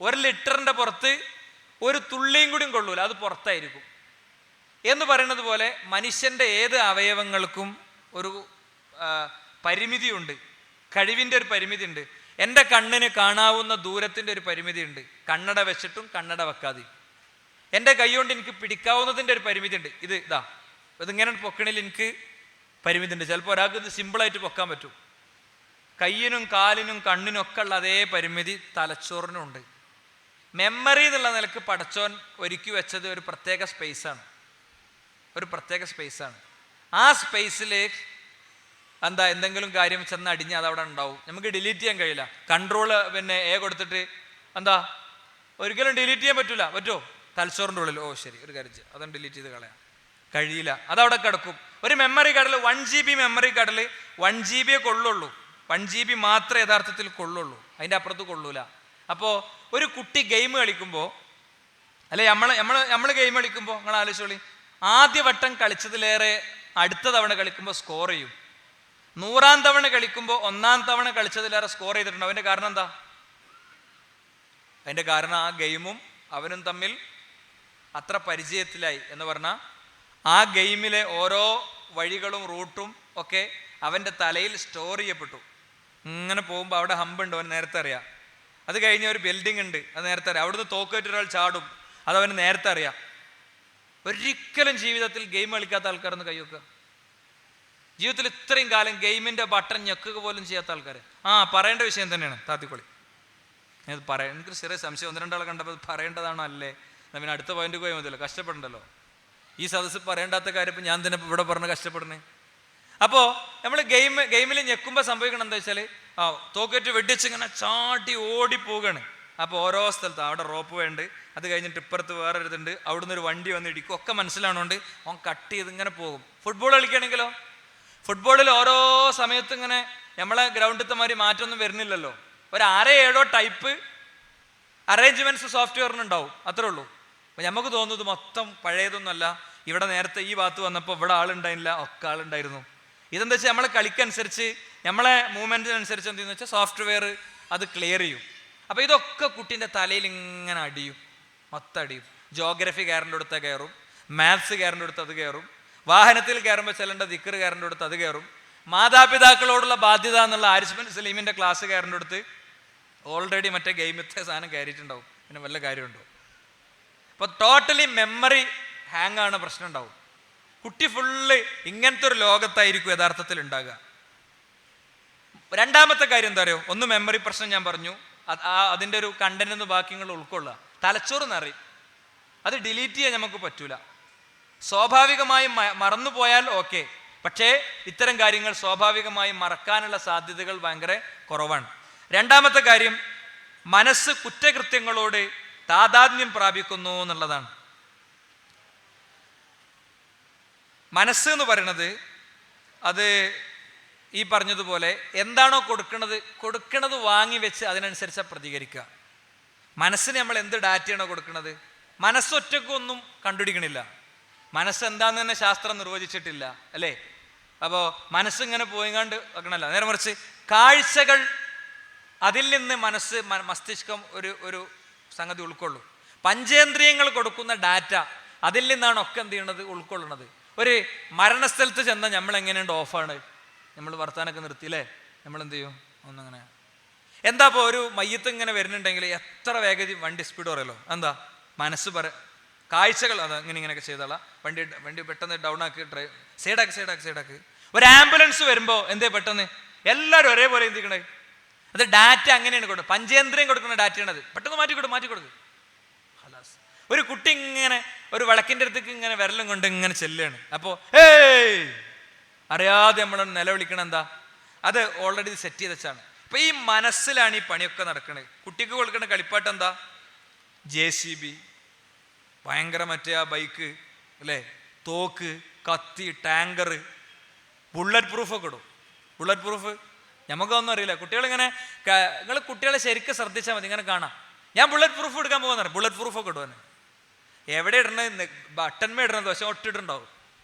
1 ലിറ്ററിൻ്റെ പുറത്ത് ഒരു തുള്ളിയും കൂടിയും കൊള്ളൂല, അത് പുറത്തായിരിക്കും എന്ന് പറയുന്നത് പോലെ മനുഷ്യൻ്റെ ഏത് അവയവങ്ങൾക്കും ഒരു പരിമിതിയുണ്ട്, കഴിവിൻ്റെ ഒരു പരിമിതി ഉണ്ട്. എൻ്റെ കണ്ണിന് കാണാവുന്ന ദൂരത്തിൻ്റെ ഒരു പരിമിതി ഉണ്ട്, കണ്ണട വെച്ചിട്ടും കണ്ണട വെക്കാതെയും. എൻ്റെ കൈ കൊണ്ട് എനിക്ക് പിടിക്കാവുന്നതിൻ്റെ ഒരു പരിമിതി ഉണ്ട്. ഇതിങ്ങനെ പൊക്കണിൽ എനിക്ക് പരിമിതി ഉണ്ട്. ചിലപ്പോൾ ഒരാൾക്ക് ഇത് സിമ്പിളായിട്ട് പൊക്കാൻ പറ്റും. കയ്യിനും കാലിനും കണ്ണിനും ഒക്കെ ഉള്ള അതേ പരിമിതി തലച്ചോറിനും ഉണ്ട്. മെമ്മറി എന്നുള്ള നിലക്ക് പടച്ചോൻ ഒരുക്കി വെച്ചത് ഒരു പ്രത്യേക സ്പേസാണ്. ആ സ്പേസിൽ എന്തെങ്കിലും കാര്യം ചെന്ന് അടിഞ്ഞ് അതവിടെ ഉണ്ടാവും. നമുക്ക് ഡിലീറ്റ് ചെയ്യാൻ കഴിയില്ല. കൺട്രോള് എ കൊടുത്തിട്ട് ഒരിക്കലും ഡിലീറ്റ് ചെയ്യാൻ പറ്റില്ല. പറ്റുമോ? തലച്ചോറിൻ്റെ ഉള്ളിൽ ശരി ഒരു കാര്യം ചെയ്യാം, അതൊന്നും ഡിലീറ്റ് ചെയ്ത് കളയാം, കഴിയില്ല. അതവിടെ കിടക്കും. ഒരു മെമ്മറി കാർഡിൽ 1 GB മെമ്മറി കാർഡിൽ 1 GB കൊള്ളുള്ളൂ. 1 GB മാത്രമേ യഥാർത്ഥത്തിൽ കൊള്ളുള്ളൂ, അതിൻ്റെ അപ്പുറത്ത് കൊള്ളൂല. അപ്പോൾ ഒരു കുട്ടി ഗെയിം കളിക്കുമ്പോൾ, അല്ലെ നമ്മൾ ഗെയിം കളിക്കുമ്പോൾ നിങ്ങൾ ആലോചിച്ചോളി, ആദ്യ വട്ടം കളിച്ചതിലേറെ അടുത്ത തവണ കളിക്കുമ്പോൾ സ്കോർ ചെയ്യും. 100ാം തവണ കളിക്കുമ്പോൾ 1ാം തവണ കളിച്ചതിലേറെ സ്കോർ ചെയ്തിട്ടുണ്ട്. അതിൻ്റെ കാരണം എന്താ? അതിൻ്റെ കാരണം ആ ഗെയിമും അവനും തമ്മിൽ അത്ര പരിചയത്തിലായി എന്ന് പറഞ്ഞാൽ ആ ഗെയിമിലെ ഓരോ വഴികളും റൂട്ടും ഒക്കെ അവൻ്റെ തലയിൽ സ്റ്റോർ ചെയ്യപ്പെട്ടു. ഇങ്ങനെ പോകുമ്പോൾ അവിടെ ഹമ്പുണ്ട്, അവൻ നേരത്തെ അറിയാം. അത് കഴിഞ്ഞ് ഒരു ബിൽഡിംഗ് ഉണ്ട്, അത് നേരത്തെ അറിയാം. അവിടുന്ന് തോക്കേറ്റ് ഒരാൾ ചാടും, അതവന് നേരത്തെ അറിയാം. ഒരിക്കലും ജീവിതത്തിൽ ഗെയിം കളിക്കാത്ത ആൾക്കാരൊന്ന് കൈവെക്കുക. ജീവിതത്തിൽ ഇത്രയും കാലം ഗെയിമിൻ്റെ ബട്ടൺ ഞെക്കുക പോലും ചെയ്യാത്ത ആൾക്കാർ. പറയേണ്ട വിഷയം തന്നെയാണ് താത്തിക്കൊളി. ഞാനത് പറയാം. എനിക്കൊരു ചെറിയ സംശയം, 1-2 ആളെ കണ്ടപ്പോൾ പറയേണ്ടതാണോ അല്ലേ? പിന്നെ അടുത്ത പോയിന്റ് പോയാൽ മതിയല്ലോ, കഷ്ടപ്പെടണ്ടല്ലോ. ഈ സദസ്സ് പറയേണ്ടാത്ത കാര്യം ഇപ്പം ഞാൻ തന്നെ ഇവിടെ പറഞ്ഞ് കഷ്ടപ്പെടുന്നേ. അപ്പോൾ നമ്മൾ ഗെയിമിൽ ഞെക്കുമ്പോൾ സംഭവിക്കണം എന്താ വെച്ചാൽ തോക്കേറ്റ് വെടിച്ച് ഇങ്ങനെ ചാട്ടി ഓടിപ്പോവുകയാണ്. അപ്പോൾ ഓരോ സ്ഥലത്ത് അവിടെ റോപ്പ് വേണ്ട, അത് കഴിഞ്ഞിട്ട് ഇപ്പുറത്ത് വേറെ ഇതുണ്ട്, അവിടുന്ന് ഒരു വണ്ടി വന്ന് ഇടിക്കും, ഒക്കെ മനസ്സിലാണോണ്ട് അവൻ കട്ട് ചെയ്ത് ഇങ്ങനെ പോകും. ഫുട്ബോൾ കളിക്കുകയാണെങ്കിലോ, ഫുട്ബോളിൽ ഓരോ സമയത്തും ഇങ്ങനെ നമ്മളെ ഗ്രൗണ്ടിലത്തെ മാതിരി മാറ്റമൊന്നും വരുന്നില്ലല്ലോ. ഒരു 6-7 ടൈപ്പ് അറേഞ്ച്മെൻറ്റ്സ് സോഫ്റ്റ്വെയറിനുണ്ടാവും, അത്രേ ഉള്ളൂ. അപ്പം നമുക്ക് തോന്നുന്നത് മൊത്തം പഴയതൊന്നുമല്ല. ഇവിടെ നേരത്തെ ഈ ഭാഗത്ത് വന്നപ്പോൾ ഇവിടെ ആളുണ്ടായില്ല, ഒക്കെ ആളുണ്ടായിരുന്നു. ഇതെന്താ വെച്ചാൽ നമ്മളെ കളിക്കനുസരിച്ച് നമ്മളെ മൂവ്മെൻറ്റിനനുസരിച്ച് എന്തെന്ന് വെച്ചാൽ സോഫ്റ്റ്വെയർ അത് ക്ലിയർ ചെയ്യും. അപ്പോൾ ഇതൊക്കെ കുട്ടീൻ്റെ തലയിൽ ഇങ്ങനെ അടിയും, മൊത്തം അടിയും. ജോഗ്രഫി കയറിൻ്റെ അടുത്ത് കയറും, മാത്സ് കയറിൻ്റെ അടുത്ത് അത് കയറും, വാഹനത്തിൽ കയറുമ്പോൾ ചെല്ലേണ്ട ദിക്കർ കയറിൻ്റെ അടുത്ത് അത് കയറും, മാതാപിതാക്കളോടുള്ള ബാധ്യത എന്നുള്ള ആരിഫ് ബിൻ സലീമിൻ്റെ ക്ലാസ് കയറിൻ്റെ അടുത്ത് ഓൾറെഡി മറ്റേ ഗെയിമത്തെ സാധനം കയറിയിട്ടുണ്ടാവും. പിന്നെ വല്ല കാര്യമുണ്ടോ? അപ്പോൾ ടോട്ടലി മെമ്മറി ഹാങ് ആണ്, പ്രശ്നം ഉണ്ടാവും. കുട്ടി ഫുള്ള് ഇങ്ങനത്തെ ഒരു ലോകത്തായിരിക്കും യഥാർത്ഥത്തിൽ ഉണ്ടാകുക. രണ്ടാമത്തെ കാര്യം എന്താ അറിയോ? ഒന്ന് മെമ്മറി പ്രശ്നം ഞാൻ പറഞ്ഞു, അതിൻ്റെ ഒരു കണ്ടന്റ് എന്ന് ബാക്കിങ്ങൾ ഉൾക്കൊള്ളുക. തലച്ചോറ് നിറയും, അത് ഡിലീറ്റ് ചെയ്യാൻ നമുക്ക് പറ്റൂല. സ്വാഭാവികമായും മറന്നുപോയാൽ ഓക്കെ, പക്ഷേ ഇത്തരം കാര്യങ്ങൾ സ്വാഭാവികമായും മറക്കാനുള്ള സാധ്യതകൾ ഭയങ്കര കുറവാണ്. രണ്ടാമത്തെ കാര്യം, മനസ്സ് കുറ്റകൃത്യങ്ങളോട് താതാത്മ്യം പ്രാപിക്കുന്നു എന്നുള്ളതാണ്. മനസ്സ് എന്ന് പറയുന്നത് അത് ഈ പറഞ്ഞതുപോലെ എന്താണോ കൊടുക്കണത് വാങ്ങി വെച്ച് അതിനനുസരിച്ച് പ്രതികരിക്കുക. മനസ്സിന് നമ്മൾ എന്ത് ഡാറ്റയാണോ കൊടുക്കുന്നത്, മനസ്സൊറ്റക്കൊന്നും കണ്ടുപിടിക്കണില്ല. മനസ്സെന്താന്ന് തന്നെ ശാസ്ത്രം നിർവചിച്ചിട്ടില്ല, അല്ലേ? അപ്പോൾ മനസ്സിങ്ങനെ പോയിങ്ങാണ്ട് വെക്കണമല്ല, നേരെ മറിച്ച് കാഴ്ചകൾ, അതിൽ നിന്ന് മസ്തിഷ്കം ഒരു സംഗതി ഉൾക്കൊള്ളും. പഞ്ചേന്ദ്രിയങ്ങൾ കൊടുക്കുന്ന ഡാറ്റ, അതിൽ നിന്നാണ് ഒക്കെ എന്ത് ചെയ്യണത്, ഉൾക്കൊള്ളുന്നത്. ഒരു മരണസ്ഥലത്ത് ചെന്നാൽ നമ്മൾ എങ്ങനെയുണ്ട്, ഓഫാണ്, നമ്മൾ വർത്താനൊക്കെ നിർത്തിയില്ലേ, നമ്മൾ എന്ത് ചെയ്യും, ഒന്നങ്ങനെ. എന്താ ഇപ്പോൾ ഒരു മയ്യത്ത് ഇങ്ങനെ വരുന്നുണ്ടെങ്കിൽ എത്ര വേഗത വണ്ടി സ്പീഡ് പറയല്ലോ, എന്താ മനസ്സ് കാഴ്ചകൾ അത് ഇങ്ങനെയൊക്കെ ചെയ്തോളാം, വണ്ടി പെട്ടെന്ന് ഡൗൺ ആക്കി, സൈഡാക്ക്. ഒരു ആംബുലൻസ് വരുമ്പോൾ എന്തേ പെട്ടെന്ന് എല്ലാവരും ഒരേപോലെ എന്തിക്കണേ, അത് ഡാറ്റ അങ്ങനെയാണ് കൊടുക്കുക. പഞ്ചേന്ദ്രിയം കൊടുക്കുന്ന ഡാറ്റയാണത്, പെട്ടെന്ന് മാറ്റിക്കൊടുക്കും. ഹലാസ്. ഒരു കുട്ടി ഇങ്ങനെ ഒരു വിളക്കിൻ്റെ അടുത്തേക്ക് ഇങ്ങനെ വിരലും കൊണ്ട് ഇങ്ങനെ ചെല്ലുകയാണ്. അപ്പോൾ അറിയാതെ നമ്മൾ നിലവിളിക്കണം, എന്താ, അത് ഓൾറെഡി സെറ്റ് ചെയ്ത് വെച്ചാണ്. അപ്പൊ ഈ മനസ്സിലാണ് ഈ പണിയൊക്കെ നടക്കുന്നത്. കുട്ടിക്ക് കൊടുക്കുന്ന കളിപ്പാട്ട് എന്താ, JCB, ഭയങ്കര മറ്റേ ആ ബൈക്ക്, അല്ലേ, തോക്ക്, കത്തി, ടാങ്കർ, ബുള്ളറ്റ് പ്രൂഫൊക്കെ ഇടും. ബുള്ളറ്റ് പ്രൂഫ് നമുക്കൊന്നും അറിയില്ല. കുട്ടികളിങ്ങനെ, നിങ്ങൾ കുട്ടികളെ ശരിക്കും ശ്രദ്ധിച്ചാൽ മതി, ഇങ്ങനെ കാണാം. ഞാൻ ബുള്ളറ്റ് പ്രൂഫ് എടുക്കാൻ പോകുന്ന ബുള്ളറ്റ് പ്രൂഫൊക്കെ ഇടുവാന്. എവിടെ ഇടണത്, ബട്ടൺമേ ഇടണത്, പക്ഷെ ഒട്ടിട്ടുണ്ടാവും.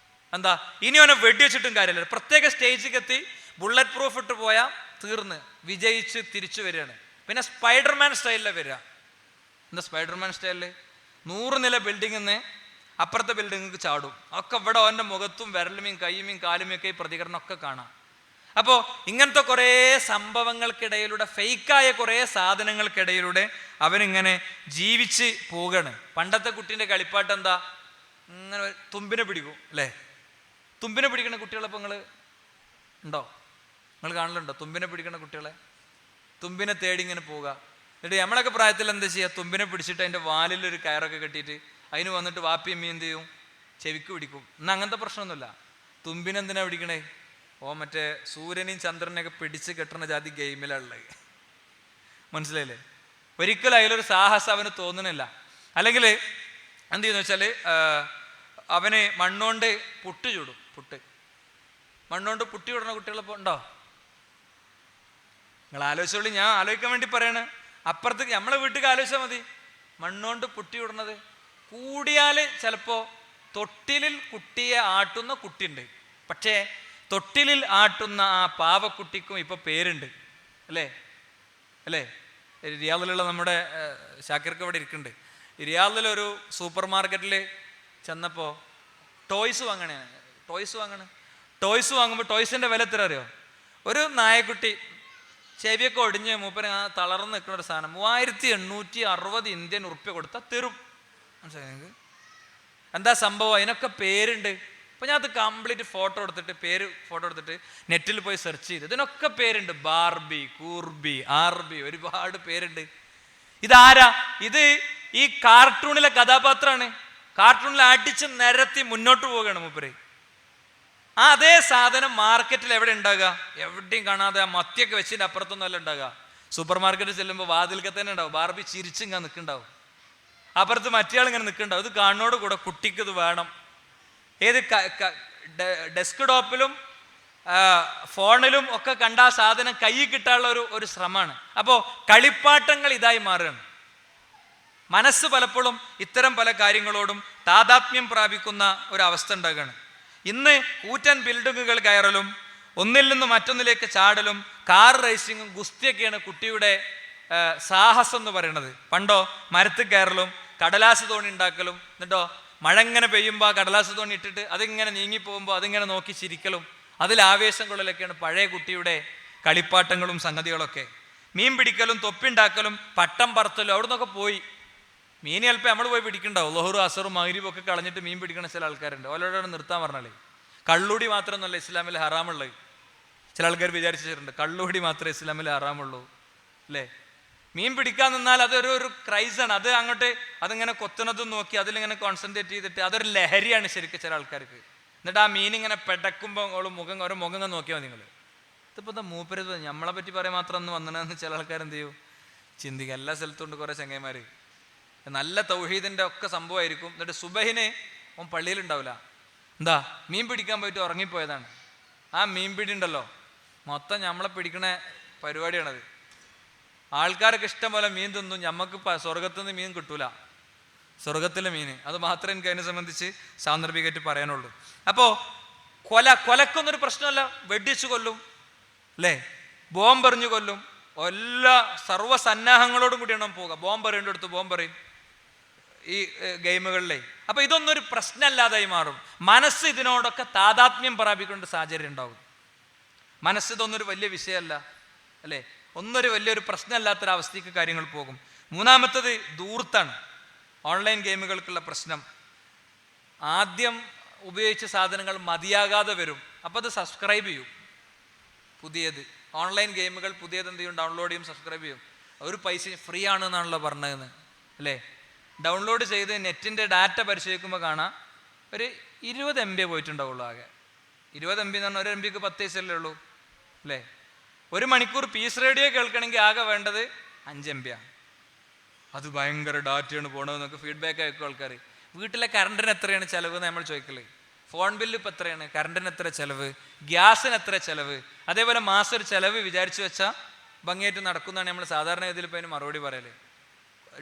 എന്താ, ഇനി അവനെ വെടിവെച്ചിട്ടും കാര്യമില്ല. പ്രത്യേക സ്റ്റേജിലേക്ക് എത്തി ബുള്ളറ്റ് പ്രൂഫ് ഇട്ട് പോയാൽ തീർന്ന്, വിജയിച്ച് തിരിച്ചു വരികയാണ്. പിന്നെ സ്പൈഡർമാൻ സ്റ്റൈലിലാണ് വരിക. എന്താ സ്പൈഡർമാൻ സ്റ്റൈലിൽ 100 നില ബിൽഡിങ്ങിൽ നിന്ന് അപ്പുറത്തെ ബിൽഡിങ്ങിക്ക് ചാടും. ഒക്കെ ഇവിടെ അവൻ്റെ മുഖത്തും വിരലുമേയും കയ്യുമേയും കാലുമേയൊക്കെ ഈ പ്രതികരണമൊക്കെ കാണാം. അപ്പോൾ ഇങ്ങനത്തെ കുറേ സംഭവങ്ങൾക്കിടയിലൂടെ, ഫേക്കായ കുറേ സാധനങ്ങൾക്കിടയിലൂടെ അവനിങ്ങനെ ജീവിച്ച് പോവുകയാണ്. പണ്ടത്തെ കുട്ടീൻ്റെ കളിപ്പാട്ട് എന്താ? ഇങ്ങനെ തുമ്പിനെ പിടിക്കും അല്ലേ? തുമ്പിനെ പിടിക്കുന്ന കുട്ടികളിപ്പോൾ നിങ്ങൾ ഉണ്ടോ? നിങ്ങൾ കാണലുണ്ടോ തുമ്പിനെ പിടിക്കുന്ന കുട്ടികളെ? തുമ്പിനെ തേടി ഇങ്ങനെ പോവുക. എന്നിട്ട് നമ്മളൊക്കെ പ്രായത്തിൽ എന്താ ചെയ്യുക? തുമ്പിനെ പിടിച്ചിട്ട് അതിൻ്റെ വാലിലൊരു കയറൊക്കെ കെട്ടിയിട്ട് അതിന് വന്നിട്ട് വാപ്പിയും മീൻ എന്ത് ചെയ്യും? ചെവിക്ക് പിടിക്കും. എന്നാൽ അങ്ങനത്തെ പ്രശ്നമൊന്നുമില്ല. തുമ്പിനെന്തിനാ പിടിക്കണേ? മറ്റേ സൂര്യനെയും ചന്ദ്രനെയൊക്കെ പിടിച്ച് കെട്ടുന്ന ജാതി ഗെയിമിലുള്ളത്. മനസ്സിലായില്ലേ? ഒരിക്കലും അതിലൊരു സാഹസം അവന് തോന്നുന്നില്ല. അല്ലെങ്കിൽ എന്ത് ചെയ്യുന്ന വെച്ചാൽ അവന് മണ്ണുകൊണ്ട് പുട്ട് ചൂടും. മണ്ണുകൊണ്ട് പുട്ടി ചൂടുന്ന കുട്ടികളിപ്പോൾ ഉണ്ടോ? നിങ്ങൾ ആലോചിച്ചോളി, ഞാൻ ആലോചിക്കാൻ വേണ്ടി പറയണേ. അപ്പുറത്തേക്ക് നമ്മളെ വീട്ടിൽ ആലോചിച്ചാൽ മതി. മണ്ണുകൊണ്ട് പുട്ടി ചൂടുന്നത് കൂടിയാൽ ചിലപ്പോൾ തൊട്ടിലിൽ കുട്ടിയെ ആട്ടുന്ന കുട്ടിയുണ്ട്. പക്ഷേ തൊട്ടിലിൽ ആട്ടുന്ന ആ പാവക്കുട്ടിക്കും ഇപ്പൊ പേരുണ്ട് അല്ലേ? റിയാദിലുള്ള നമ്മുടെ ഷാക്കിർക്ക് ഇവിടെ ഇരിക്കുന്നുണ്ട്. റിയാദിലൊരു സൂപ്പർ മാർക്കറ്റിൽ ചെന്നപ്പോൾ ടോയ്സ് വാങ്ങുമ്പോൾ ടോയ്സിന്റെ വില എത്ര അറിയോ? ഒരു നായക്കുട്ടി ചെവിയൊക്കെ ഒടിഞ്ഞ് മൂപ്പര് തളർന്ന് നിൽക്കുന്ന ഒരു സാധനം 3860 ഇന്ത്യൻ ഉറുപ്പ്യ കൊടുത്താൽ തരും. മനസ്സിലായി? എന്താ സംഭവം? അതിനൊക്കെ പേരുണ്ട്. അപ്പോൾ ഞാൻ അത് കംപ്ലീറ്റ് ഫോട്ടോ എടുത്തിട്ട് നെറ്റിൽ പോയി സെർച്ച് ചെയ്ത് ഇതിനൊക്കെ പേരുണ്ട്. ബാർബി, കൂർബി, ആർബി, ഒരുപാട് പേരുണ്ട്. ഇതാരാ? ഇത് ഈ കാർട്ടൂണിലെ കഥാപാത്രമാണ്. കാർട്ടൂണിൽ അടിച്ച് നിരത്തി മുന്നോട്ട് പോവുകയാണ് മൂപ്പര്. അതേ സാധനം മാർക്കറ്റിൽ എവിടെ ഉണ്ടാകുക? എവിടെയും കാണാതെ ആ മത്തിയൊക്കെ വെച്ചിട്ട് അപ്പുറത്തൊന്നും അല്ല ഉണ്ടാകുക. സൂപ്പർ മാർക്കറ്റിൽ ചെല്ലുമ്പോൾ വാതിൽക്കെ തന്നെ ഉണ്ടാവും ബാർബി ചിരിച്ചിങ്ങനെ നിൽക്കുന്നുണ്ടാവും. അപ്പുറത്ത് മറ്റേയാൾ ഇങ്ങനെ നിൽക്കുന്നുണ്ടാവും. ഇത് കാണുന്നോട് കൂടെ കുട്ടിക്ക് ഇത് വേണം. ഏത് ഡെസ്ക് ടോപ്പിലും ഫോണിലും ഒക്കെ കണ്ട ആ സാധനം കയ്യിൽ കിട്ടാനുള്ള ഒരു ശ്രമമാണ്. അപ്പോൾ കളിപ്പാട്ടങ്ങൾ ഇതായി മാറുകയാണ്. മനസ്സ് പലപ്പോഴും ഇത്തരം പല കാര്യങ്ങളോടും താദാത്മ്യം പ്രാപിക്കുന്ന ഒരവസ്ഥ ഉണ്ടാകുകയാണ്. ഇന്ന് കൂറ്റൻ ബിൽഡിങ്ങുകൾ കയറലും ഒന്നിൽ നിന്ന് മറ്റൊന്നിലേക്ക് ചാടലും കാർ റേസിങ്ങും ഗുസ്തിയൊക്കെയാണ് കുട്ടിയുടെ സാഹസം എന്ന് പറയുന്നത്. പണ്ടോ മരത്തിൽ കയറലും കടലാസ് തോണി ഉണ്ടാക്കലും, എന്നിട്ടോ മഴ ഇങ്ങനെ പെയ്യുമ്പോൾ ആ കടലാസ് തോണി ഇട്ടിട്ട് അതിങ്ങനെ നീങ്ങിപ്പോകുമ്പോൾ അതിങ്ങനെ നോക്കി ചിരിക്കലും അതിൽ ആവേശം കൊള്ളലൊക്കെയാണ് പഴയ കുട്ടിയുടെ കളിപ്പാട്ടങ്ങളും സംഗതികളൊക്കെ. മീൻ പിടിക്കലും തൊപ്പിണ്ടാക്കലും പട്ടം പറത്തലും അവിടെ നിന്നൊക്കെ പോയി. മീൻ ചിലപ്പോൾ നമ്മൾ പോയി പിടിക്കണ്ടാവും. ലൊഹറു അസറും മഗ്രിബും ഒക്കെ കളഞ്ഞിട്ട് മീൻ പിടിക്കണ ചില ആൾക്കാരുണ്ട്. അവരോട് നിർത്താൻ പറഞ്ഞാലേ. കള്ളുടി മാത്രമൊന്നുമല്ല ഇസ്ലാമിൽ ഹറാമുള്ളത്. ചില ആൾക്കാർ വിചാരിച്ചിട്ടുണ്ട് കള്ളുടി മാത്രമേ ഇസ്ലാമിൽ ഹറാമുള്ളൂ അല്ലേ? മീൻ പിടിക്കാൻ നിന്നാൽ അതൊരു ക്രൈസാണ്. അതിങ്ങനെ കൊത്തുന്നതും നോക്കി അതിലിങ്ങനെ കോൺസെൻട്രേറ്റ് ചെയ്തിട്ട് അതൊരു ലഹരിയാണ് ശരിക്കും ചില ആൾക്കാർക്ക്. എന്നിട്ട് ആ മീൻ ഇങ്ങനെ പെടക്കുമ്പോൾ ഓരോ മുഖം നോക്കിയാൽ മതി നിങ്ങൾ. ഇതിപ്പോൾ എന്താ മൂപ്പര് നമ്മളെ പറ്റി പറയാൻ മാത്രം ഒന്ന് വന്നതെന്ന് ചില ആൾക്കാർ എന്ത് ചെയ്യും? ചിന്തിക്കുക. എല്ലാ സ്ഥലത്തുണ്ട് കുറേ ചങ്ങന്മാർ നല്ല തൗഹീദിൻ്റെ ഒക്കെ സംഭവമായിരിക്കും. എന്നിട്ട് സുബഹിന് ഓൻ പള്ളിയിലുണ്ടാവില്ല. എന്താ? മീൻ പിടിക്കാൻ പോയിട്ട് ഉറങ്ങിപ്പോയതാണ്. ആ മീൻ പിടി ഉണ്ടല്ലോ മൊത്തം നമ്മളെ പിടിക്കണ പരിപാടിയാണത്. ആൾക്കാരൊക്കെ ഇഷ്ടം പോലെ മീൻ തിന്നും. നമുക്ക് സ്വർഗത്തിൽ നിന്ന് മീൻ കിട്ടൂല. സ്വർഗത്തിലെ മീൻ അത് മാത്രമേ എനിക്ക് അതിനെ സംബന്ധിച്ച് സാന്ദർഭികമായിട്ട് പറയാനുള്ളൂ. അപ്പോൾ കൊലക്കൊന്നൊരു പ്രശ്നമല്ല. വെടിച്ചു കൊല്ലും അല്ലേ? ബോംബെറിഞ്ഞു കൊല്ലും. എല്ലാ സർവ്വസന്നാഹങ്ങളോടും കൂടിയാണ് പോവുക. ബോംബെറിയേണ്ടടുത്ത് ബോംബെറിയും ഈ ഗെയിമുകളിലെ. അപ്പോൾ ഇതൊന്നും ഒരു പ്രശ്നമല്ലാതായി മാറും. മനസ്സ് ഇതിനോടൊക്കെ താദാത്മ്യം പ്രാപിക്കേണ്ട സാഹചര്യം ഉണ്ടാകും. മനസ്സ് ഇതൊന്നൊരു വലിയ വിഷയമല്ല അല്ലേ? വലിയൊരു പ്രശ്നമല്ലാത്തൊരവസ്ഥയ്ക്ക് കാര്യങ്ങൾ പോകും. മൂന്നാമത്തത് ധൂർത്താണ്. ഓൺലൈൻ ഗെയിമുകൾക്കുള്ള പ്രശ്നം. ആദ്യം ഉപയോഗിച്ച സാധനങ്ങൾ മതിയാകാതെ വരും. അപ്പോൾ അത് സബ്സ്ക്രൈബ് ചെയ്യും. പുതിയത് ഓൺലൈൻ ഗെയിമുകൾ പുതിയത് എന്ത് ചെയ്യും? ഡൗൺലോഡ് ചെയ്യും, സബ്സ്ക്രൈബ് ചെയ്യും. ഒരു പൈസ ഫ്രീ ആണെന്നാണല്ലോ പറഞ്ഞതെന്ന് അല്ലേ? ഡൗൺലോഡ് ചെയ്ത് നെറ്റിൻ്റെ ഡാറ്റ പരിശോധിക്കുമ്പോൾ കാണാം ഒരു 20 MB പോയിട്ടുണ്ടാവുള്ളൂ. ആകെ 20 MB എന്ന് പറഞ്ഞാൽ ഒരു MBക്ക് 10 പൈസയല്ലേ ഉള്ളൂ അല്ലേ? ഒരു മണിക്കൂർ പീസ് റേഡിയോ കേൾക്കണമെങ്കിൽ ആകെ വേണ്ടത് 5 MB. അത് ഭയങ്കര ഡാറ്റയാണ് പോണതെന്നൊക്കെ ഫീഡ്ബാക്ക് അയക്കും ആൾക്കാർ. വീട്ടിലെ കറണ്ടിന് എത്രയാണ് ചിലവ് എന്ന് നമ്മൾ ചോദിക്കല്. ഫോൺ ബില്ല് ഇപ്പം എത്രയാണ്? കറണ്ടിന് എത്ര ചിലവ്? ഗ്യാസിന് എത്ര ചിലവ്? അതേപോലെ മാസം ഒരു ചിലവ് വിചാരിച്ചു വെച്ചാൽ ഭംഗിയായിട്ട് നടക്കുന്നതാണ് നമ്മൾ സാധാരണ ഇതിൽ ഇപ്പോൾ അതിന് മറുപടി പറയല്.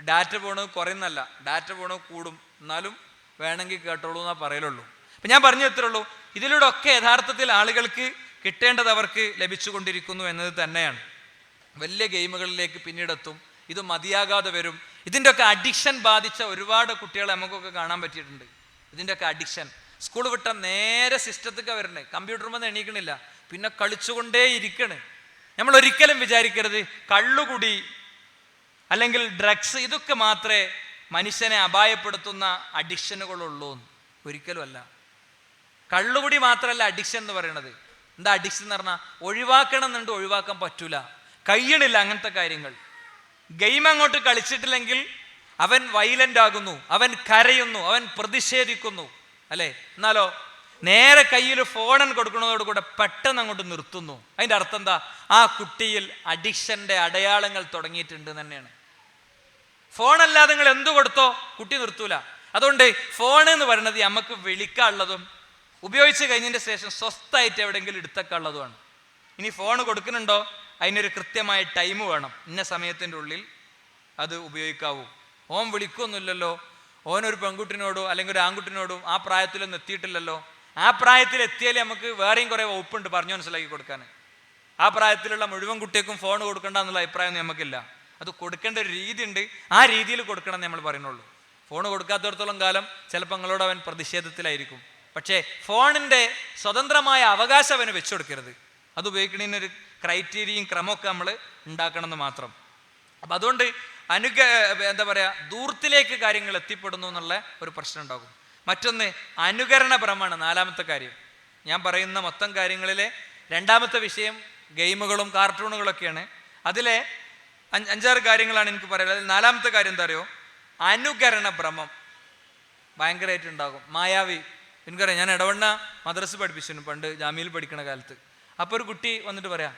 ഡാറ്റ പോണത് കുറയുന്നല്ല, ഡാറ്റ പോണത് കൂടും. എന്നാലും വേണമെങ്കിൽ കേട്ടോളൂ എന്നാ പറയലുള്ളൂ. അപ്പം ഞാൻ പറഞ്ഞു എത്രേ ഉള്ളൂ, ഇതിലൂടെ ഒക്കെ യഥാർത്ഥത്തിൽ ആളുകൾക്ക് കിട്ടേണ്ടത് അവർക്ക് ലഭിച്ചുകൊണ്ടിരിക്കുന്നു എന്നത് തന്നെയാണ്. വലിയ ഗെയിമുകളിലേക്ക് പിന്നീടെത്തും. ഇത് മതിയാകാതെ വരും. ഇതിൻ്റെയൊക്കെ അഡിക്ഷൻ ബാധിച്ച ഒരുപാട് കുട്ടികളെ നമുക്കൊക്കെ കാണാൻ പറ്റിയിട്ടുണ്ട്. ഇതിൻ്റെയൊക്കെ അഡിക്ഷൻ സ്കൂൾ വിട്ട നേരെ സിസ്റ്റത്തേക്ക് വരുന്നത്. കമ്പ്യൂട്ടറിൽ നിന്ന് എണീക്കണില്ല. പിന്നെ കളിച്ചുകൊണ്ടേ ഇരിക്കണ്. നമ്മൾ ഒരിക്കലും വിചാരിക്കരുത് കള്ളുകുടി അല്ലെങ്കിൽ ഡ്രഗ്സ് ഇതൊക്കെ മാത്രമേ മനുഷ്യനെ അപായപ്പെടുത്തുന്ന അഡിക്ഷനുകളുള്ളൂ. ഒരിക്കലും അല്ല. കള്ളുകുടി മാത്രമല്ല അഡിക്ഷൻ എന്ന് പറയുന്നത്. എന്താ അഡിക്ഷൻ എന്ന് പറഞ്ഞാൽ ഒഴിവാക്കണം എന്നുണ്ട്, ഒഴിവാക്കാൻ പറ്റൂല, കഴിയണില്ല അങ്ങനത്തെ കാര്യങ്ങൾ. ഗെയിം അങ്ങോട്ട് കളിച്ചിട്ടില്ലെങ്കിൽ അവൻ വയലന്റ് ആകുന്നു, അവൻ കരയുന്നു, അവൻ പ്രതിഷേധിക്കുന്നു, അല്ലേ? എന്നാലോ നേരെ കയ്യിൽ ഫോൺ കൊടുക്കുന്നതോടുകൂടെ പെട്ടെന്ന് അങ്ങോട്ട് നിർത്തുന്നു. അതിൻ്റെ അർത്ഥം എന്താ? ആ കുട്ടിയിൽ അഡിക്ഷന്റെ അടയാളങ്ങൾ തുടങ്ങിയിട്ടുണ്ട് തന്നെയാണ്. ഫോണല്ലാതെ നിങ്ങൾ എന്തു കൊടുത്തോ കുട്ടി നിർത്തൂല. അതുകൊണ്ട് ഫോൺ എന്ന് പറയുന്നത് നമുക്ക് വിളിക്കാനുള്ളതും ഉപയോഗിച്ച് കഴിഞ്ഞതിൻ്റെ ശേഷം സ്വസ്ഥമായിട്ട് എവിടെയെങ്കിലും എടുത്തേക്കാനുള്ളതുമാണ്. ഇനി ഫോൺ കൊടുക്കുന്നുണ്ടോ അതിനൊരു കൃത്യമായ ടൈം വേണം. ഇന്ന സമയത്തിൻ്റെ ഉള്ളിൽ അത് ഉപയോഗിക്കാവൂ. ഓൻ വിളിക്കൊന്നുമില്ലല്ലോ, ഓനൊരു പെൺകുട്ടിനോടോ അല്ലെങ്കിൽ ഒരു ആൺകുട്ടിനോടും ആ പ്രായത്തിലൊന്നും എത്തിയിട്ടില്ലല്ലോ. ആ പ്രായത്തിൽ എത്തിയാലേ നമുക്ക് വേറെയും കുറേ വകുപ്പുണ്ട് പറഞ്ഞു മനസ്സിലാക്കി കൊടുക്കാൻ. ആ പ്രായത്തിലുള്ള മുഴുവൻ കുട്ടികൾക്കും ഫോൺ കൊടുക്കേണ്ട എന്നുള്ള അഭിപ്രായമൊന്നും നമുക്കില്ല. അത് കൊടുക്കേണ്ട ഒരു രീതി ഉണ്ട്, ആ രീതിയിൽ കൊടുക്കണം എന്ന് നമ്മൾ പറയുന്നുള്ളൂ. ഫോൺ കൊടുക്കാത്തടത്തോളം കാലം ചിലപ്പോൾ നിങ്ങളോട് അവൻ പ്രതിഷേധത്തിലായിരിക്കും. പക്ഷേ ഫോണിൻ്റെ സ്വതന്ത്രമായ അവകാശം അവന് വെച്ചു കൊടുക്കരുത്. അത് ഉപയോഗിക്കുന്നതിനൊരു ക്രൈറ്റീരിയയും ക്രമമൊക്കെ നമ്മൾ ഉണ്ടാക്കണമെന്ന് മാത്രം. അപ്പം അതുകൊണ്ട് എന്താ പറയുക, ദൂരത്തിലേക്ക് കാര്യങ്ങൾ എത്തിപ്പെടുന്നു എന്നുള്ള ഒരു പ്രശ്നം ഉണ്ടാകും. മറ്റൊന്ന് അനുകരണപരമാണ്. നാലാമത്തെ കാര്യം, ഞാൻ പറയുന്ന മൊത്തം കാര്യങ്ങളിലെ രണ്ടാമത്തെ വിഷയം ഗെയിമുകളും കാർട്ടൂണുകളൊക്കെയാണ്. അതിലെ 5-6 കാര്യങ്ങളാണ് എനിക്ക് പറയുന്നത്. അതിൽ നാലാമത്തെ കാര്യം എന്താ അറിയോ? അനുകരണ ഭ്രമം ഭയങ്കരമായിട്ടുണ്ടാകും. മായാവി എനിക്കറിയാം, ഞാൻ ഇടവണ്ണ മദ്രസ പഠിപ്പിച്ചിരുന്നു പണ്ട് ജാമ്യയിൽ പഠിക്കണ കാലത്ത്. അപ്പോൾ ഒരു കുട്ടി വന്നിട്ട് പറയാം,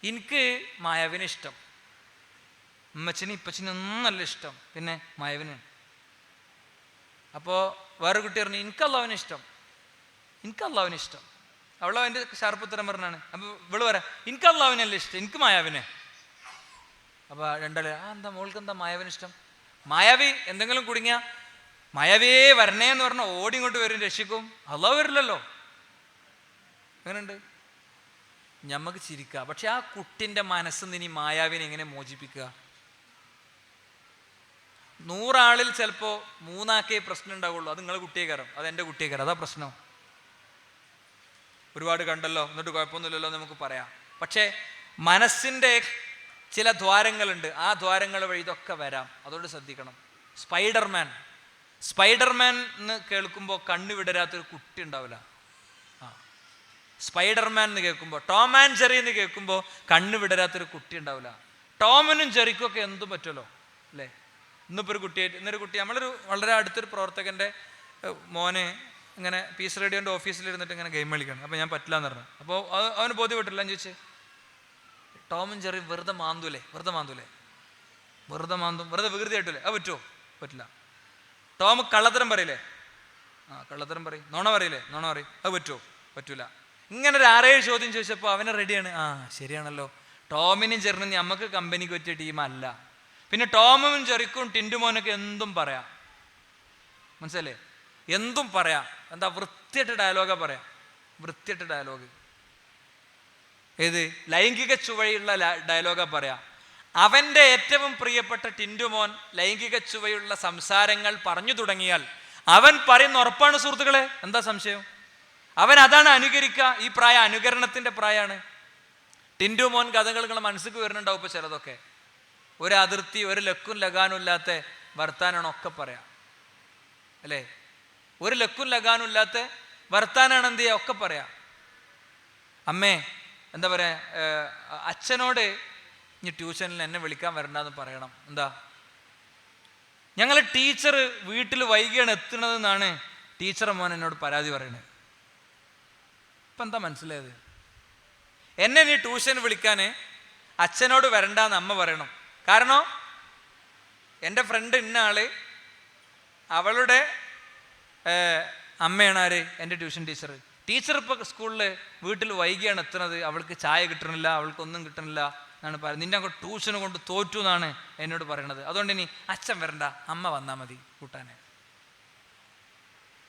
എനിക്ക് മായാവിനെ ഇഷ്ടം, ഉമ്മച്ചിന് ഇപ്പച്ചിനൊന്നും നല്ല ഇഷ്ടം, പിന്നെ മായാവിനാണ്. അപ്പോൾ വേറെ കുട്ടി പറഞ്ഞു, എനിക്ക് അള്ളാവിനെ ഇഷ്ടം, എനിക്ക് അള്ളാവിനെ ഇഷ്ടം. അവളോ എൻ്റെ ഷാർപ്പുത്തരം പറഞ്ഞാണ്. അപ്പോൾ ഇവള് പറയാം, എനിക്ക് അള്ളാവിനല്ല ഇഷ്ടം, എനിക്ക് മായാവിനെ. അപ്പോൾ രണ്ടാളെ എന്താ മോൾക്ക് എന്താ മായാവിന് ഇഷ്ടം? മായാവി എന്തെങ്കിലും കുടുങ്ങിയ മായാവിയെ വരണേ എന്ന് പറഞ്ഞാൽ ഓടി ഇങ്ങോട്ട് വരും, രക്ഷിക്കും. അള്ളാഹ് വരില്ലല്ലോ. അങ്ങനെയുണ്ട്. ഞമ്മക്ക് ചിരിക്കുക. പക്ഷെ ആ കുട്ടിൻ്റെ മനസ്സിൽ ഇനി മായാവിനെ എങ്ങനെ മോചിപ്പിക്കുക? 100 ആളിൽ ചിലപ്പോൾ 3 ആക്കേ പ്രശ്നം ഉണ്ടാവുള്ളൂ. അത് നിങ്ങളെ കുട്ടിയെ കയറും, അത് എൻ്റെ കുട്ടിയെ കയറും, അതാ പ്രശ്നം. ഒരുപാട് കണ്ടല്ലോ, എന്നിട്ട് കുഴപ്പമൊന്നുമില്ലല്ലോ നമുക്ക് പറയാം. പക്ഷേ മനസ്സിൻ്റെ ചില ദ്വാരങ്ങളുണ്ട്, ആ ദ്വാരങ്ങൾ വഴി ഇതൊക്കെ വരാം. അതുകൊണ്ട് ശ്രദ്ധിക്കണം. സ്പൈഡർമാൻ എന്ന് കേൾക്കുമ്പോൾ കണ്ണു വിടരാത്തൊരു കുട്ടി ഉണ്ടാവില്ല. സ്പൈഡർമാൻ എന്ന് കേൾക്കുമ്പോൾ, ടോം ആൻഡ് ജെറി എന്ന് കേൾക്കുമ്പോൾ കണ്ണു വിടരാത്തൊരു കുട്ടി ഉണ്ടാവില്ല. ടോമിനും ജെറിക്കും ഒക്കെ എന്തും പറ്റുമല്ലോ, അല്ലേ? ഇന്നൊരു കുട്ടി നമ്മളൊരു വളരെ അടുത്തൊരു പ്രവർത്തകൻ്റെ മോന് ഇങ്ങനെ പീസ് റേഡിയോൻ്റെ ഓഫീസിലിരുന്നിട്ട് ഇങ്ങനെ ഗെയിം കളിക്കണം. അപ്പോൾ ഞാൻ പറ്റില്ല എന്ന് പറഞ്ഞു. അപ്പോൾ അവന് ബോധ്യപ്പെട്ടില്ല എന്ന് ചോദിച്ചേ. ടോമും ജെറി വെറുതെ മാന്തൂലേ, വെറുതെ മാന്തും, വെറുതെ വികൃതി ആയിട്ടില്ലേ, അത് പറ്റുമോ? പറ്റില്ല. ടോം കള്ളത്തരം പറയില്ലേ, കള്ളത്തരം പറയും. നുണ പറയില്ലേ, നുണ പറയും, അത് പറ്റുമോ? പറ്റൂല. ഇങ്ങനെ ഒരു 6-7 ചോദ്യം ചോദിച്ചപ്പോൾ അവനെ റെഡിയാണ്. ശരിയാണല്ലോ, ടോമിനും ജെറിനും നമുക്ക് കമ്പനിക്ക് പറ്റിയ ടീമല്ല. പിന്നെ ടോമും ജെറിക്കും ടിൻറ്റുമോനൊക്കെ എന്തും പറയാം, മനസ്സിലല്ലേ? എന്തും പറയാം. എന്താ വൃത്തിയായിട്ട് ഡയലോഗാ പറയാം, വൃത്തിയായിട്ട് ഡയലോഗ്. ഏത് ലൈംഗിക ചുവയുള്ള ഡയലോഗാ പറയാം. അവൻ്റെ ഏറ്റവും പ്രിയപ്പെട്ട ടിൻറ്റുമോൻ ലൈംഗിക ചുവയുള്ള സംസാരങ്ങൾ പറഞ്ഞു തുടങ്ങിയാൽ അവൻ പറയുന്ന ഉറപ്പാണ് സുഹൃത്തുക്കളെ. എന്താ സംശയം? അവൻ അതാണ് അനുകരിക്കുക. ഈ പ്രായം അനുകരണത്തിൻ്റെ പ്രായമാണ്. ടിൻറ്റുമോൻ കഥകൾ നിങ്ങളെ മനസ്സിൽ വരുന്നുണ്ടാവും. ഇപ്പോൾ ചിലതൊക്കെ ഒരു അതിർത്തി, ഒരു ലക്കും ലഗാനും ഇല്ലാത്ത വർത്താനാണ് ഒക്കെ പറയാം, അല്ലേ? ഒരു ലക്കും ലഗാനും ഇല്ലാത്ത വർത്താനാണ് എന്ത് ചെയ്യുക, ഒക്കെ പറയാം. അമ്മേ എന്താ പറയുക, അച്ഛനോട് ഇനി ട്യൂഷനിൽ എന്നെ വിളിക്കാൻ വരണ്ടെന്ന് പറയണം. എന്താ, ഞങ്ങൾ ടീച്ചർ വീട്ടിൽ വൈകിയാണ് എത്തുന്നതെന്നാണ് ടീച്ചർ മോൻ എന്നോട് പരാതി പറയുന്നത്. ഇപ്പം എന്താ മനസ്സിലായത്? എന്നെ നീ ട്യൂഷൻ വിളിക്കാൻ അച്ഛനോട് വരണ്ടെന്ന് അമ്മ പറയണം. കാരണം എൻ്റെ ഫ്രണ്ട് ഇന്ന ആള്, അവളുടെ അമ്മയാണ് ആര്, എൻ്റെ ട്യൂഷൻ ടീച്ചർ. ടീച്ചർ ഇപ്പോൾ സ്കൂളിൽ വീട്ടിൽ വൈകിയാണ് എത്തുന്നത്, അവൾക്ക് ചായ കിട്ടണില്ല, അവൾക്കൊന്നും കിട്ടണില്ല എന്നാണ് പറയുന്നത്. നിന്നെ അങ്ങോട്ട് ട്യൂഷന് കൊണ്ട് തോറ്റു എന്നാണ് എന്നോട് പറയണത്. അതുകൊണ്ട് ഇനി അച്ഛൻ വരണ്ട, അമ്മ വന്നാൽ മതി കൂട്ടാനെ,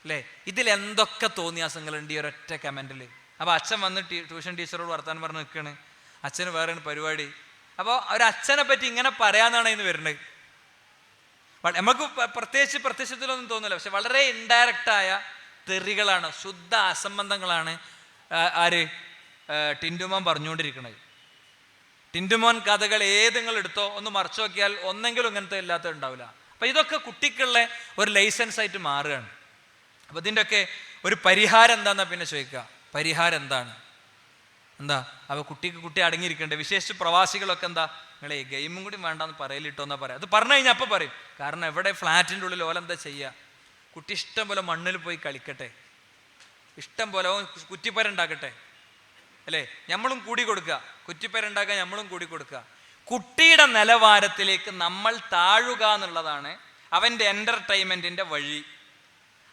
അല്ലേ? ഇതിലെന്തൊക്കെ തോന്നിയാസങ്ങളുണ്ട് ഈ ഒരൊറ്റ കമൻറ്റിൽ. അപ്പോൾ അച്ഛൻ വന്ന് ട്യൂഷൻ ടീച്ചറോട് വർത്താനം പറഞ്ഞ് നിൽക്കുകയാണ്, അച്ഛന് വേറെയാണ് പരിപാടി. അപ്പോൾ ഒരച്ഛനെ പറ്റി ഇങ്ങനെ പറയാന്നാണ് ഇന്ന് വരുന്നത്. നമുക്ക് പ്രത്യക്ഷത്തിലൊന്നും തോന്നില്ല, പക്ഷെ വളരെ ഇൻഡയറക്റ്റായ തെറികളാണ്, ശുദ്ധ അസംബന്ധങ്ങളാണ് ആര് ടിൻറ്റുമോൻ പറഞ്ഞുകൊണ്ടിരിക്കണത്. ടിൻറ്റുമോൻ കഥകൾ ഏത് നിങ്ങൾ എടുത്തോ ഒന്ന് മറച്ചു നോക്കിയാൽ ഒന്നെങ്കിലും ഇങ്ങനത്തെ ഇല്ലാത്ത ഉണ്ടാവില്ല. അപ്പം ഇതൊക്കെ കുട്ടിക്കുള്ള ഒരു ലൈസൻസ് ആയിട്ട് മാറുകയാണ്. അപ്പം ഇതിൻ്റെയൊക്കെ ഒരു പരിഹാരം എന്താണെന്നാ പിന്നെ ചോദിക്കുക. പരിഹാരം എന്താണ്? എന്താ? അപ്പോൾ കുട്ടി അടങ്ങിയിരിക്കണ്ടേ? വിശേഷിച്ച് പ്രവാസികളൊക്കെ എന്താ, നിങ്ങൾ ഈ ഗെയിമും കൂടി വേണ്ടെന്ന് പറയലിട്ടോ എന്നാ പറയാം. അത് പറഞ്ഞു കഴിഞ്ഞാൽ അപ്പം പറയും. കാരണം എവിടെ ഫ്ലാറ്റിൻ്റെ ഉള്ളിൽ ഓലെന്താ ചെയ്യുക? കുട്ടി ഇഷ്ടം പോലെ മണ്ണിൽ പോയി കളിക്കട്ടെ, ഇഷ്ടം പോലെ കുറ്റിപ്പര ഉണ്ടാക്കട്ടെ, അല്ലേ? നമ്മളും കൂടി കൊടുക്കുക, കുറ്റിപ്പര ഉണ്ടാക്കാൻ നമ്മളും കൂടി കൊടുക്കുക. കുട്ടിയുടെ നിലവാരത്തിലേക്ക് നമ്മൾ താഴുക എന്നുള്ളതാണ് അവൻ്റെ എൻ്റർടൈൻമെൻറ്റിൻ്റെ വഴി.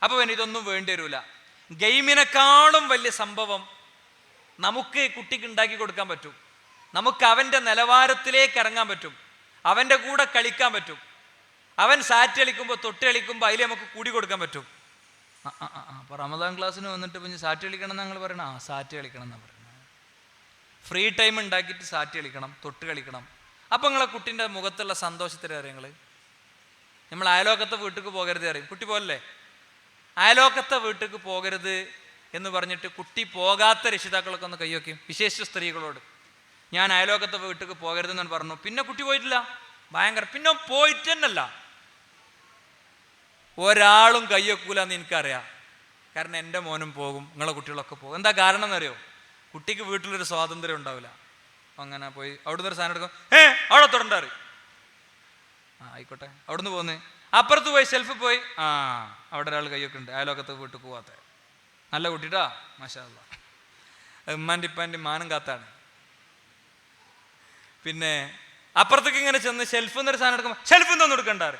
അപ്പോൾ അവൻ ഇതൊന്നും വേണ്ടി വരില്ല. ഗെയിമിനെക്കാളും വലിയ സംഭവം നമുക്ക് കുട്ടിക്ക് ഉണ്ടാക്കി കൊടുക്കാൻ പറ്റും. നമുക്ക് അവൻ്റെ നിലവാരത്തിലേക്ക് ഇറങ്ങാൻ പറ്റും, അവൻ്റെ കൂടെ കളിക്കാൻ പറ്റും. അവൻ സാറ്റ് കളിക്കുമ്പോൾ തൊട്ട് കളിക്കുമ്പോൾ അതിൽ നമുക്ക് കൂടി കൊടുക്കാൻ പറ്റും. അപ്പോൾ റമദാൻ ക്ലാസ്സിന് വന്നിട്ട് പിന്നെ സാറ്റ് കളിക്കണം എന്ന് ഞങ്ങൾ പറയണം. സാറ്റ് കളിക്കണം എന്നാണ് പറയുന്നത്. ഫ്രീ ടൈം ഉണ്ടാക്കിയിട്ട് സാറ്റ് കളിക്കണം, തൊട്ട് കളിക്കണം. അപ്പം നിങ്ങളെ കുട്ടീൻ്റെ മുഖത്തുള്ള സന്തോഷത്തിൽ അറിയങ്ങൾ. നമ്മൾ അയലോക്കത്തെ വീട്ടിലേക്ക് പോകരുത് അറിയും. കുട്ടി പോലല്ലേ? അയലോക്കത്തെ വീട്ടിലേക്ക് പോകരുത് എന്ന് പറഞ്ഞിട്ട് കുട്ടി പോകാത്ത രക്ഷിതാക്കളൊക്കെ ഒന്ന് കൈവയ്ക്കും, വിശേഷിച്ച സ്ത്രീകളോട്. ഞാൻ അയലോക്കത്തെ വീട്ടിലേക്ക് പോകരുതെന്ന് പറഞ്ഞു. പിന്നെ കുട്ടി പോയിട്ടില്ല, ഭയങ്കര. പിന്നെ പോയിട്ട് തന്നെയല്ല, ഒരാളും കൈവയ്ക്കൂല എന്ന് എനിക്കറിയാം. കാരണം എൻ്റെ മോനും പോകും, നിങ്ങളെ കുട്ടികളൊക്കെ പോകും. എന്താ കാരണം എന്നറിയോ? കുട്ടിക്ക് വീട്ടിലൊരു സ്വാതന്ത്ര്യം ഉണ്ടാവില്ല. അങ്ങനെ പോയി അവിടുന്ന് ഒരു സാധനം എടുക്കും, അവിടെ തൊടണ്ടാറ്. ആയിക്കോട്ടെ, അവിടുന്ന് പോന്ന് അപ്പുറത്ത് പോയി ഷെൽഫിൽ പോയി, അവിടെ ഒരാൾ കൈയൊക്കെ ഉണ്ട്, അയലോക്കത്ത് വീട്ടിൽ പോവാത്ത നല്ല കുട്ടിട്ടാ, മാഷാ അല്ലാ. ഉമ്മാൻ്റെ ഇപ്പാൻ്റെ മാനം കാത്താണ്. പിന്നെ അപ്പുറത്തേക്ക് ഇങ്ങനെ ചെന്ന് ഷെൽഫിൽ നിന്നൊരു സാധനം എടുക്കുമ്പോൾ ഷെൽഫിൽ നിന്നൊന്നും എടുക്കണ്ടാറ്.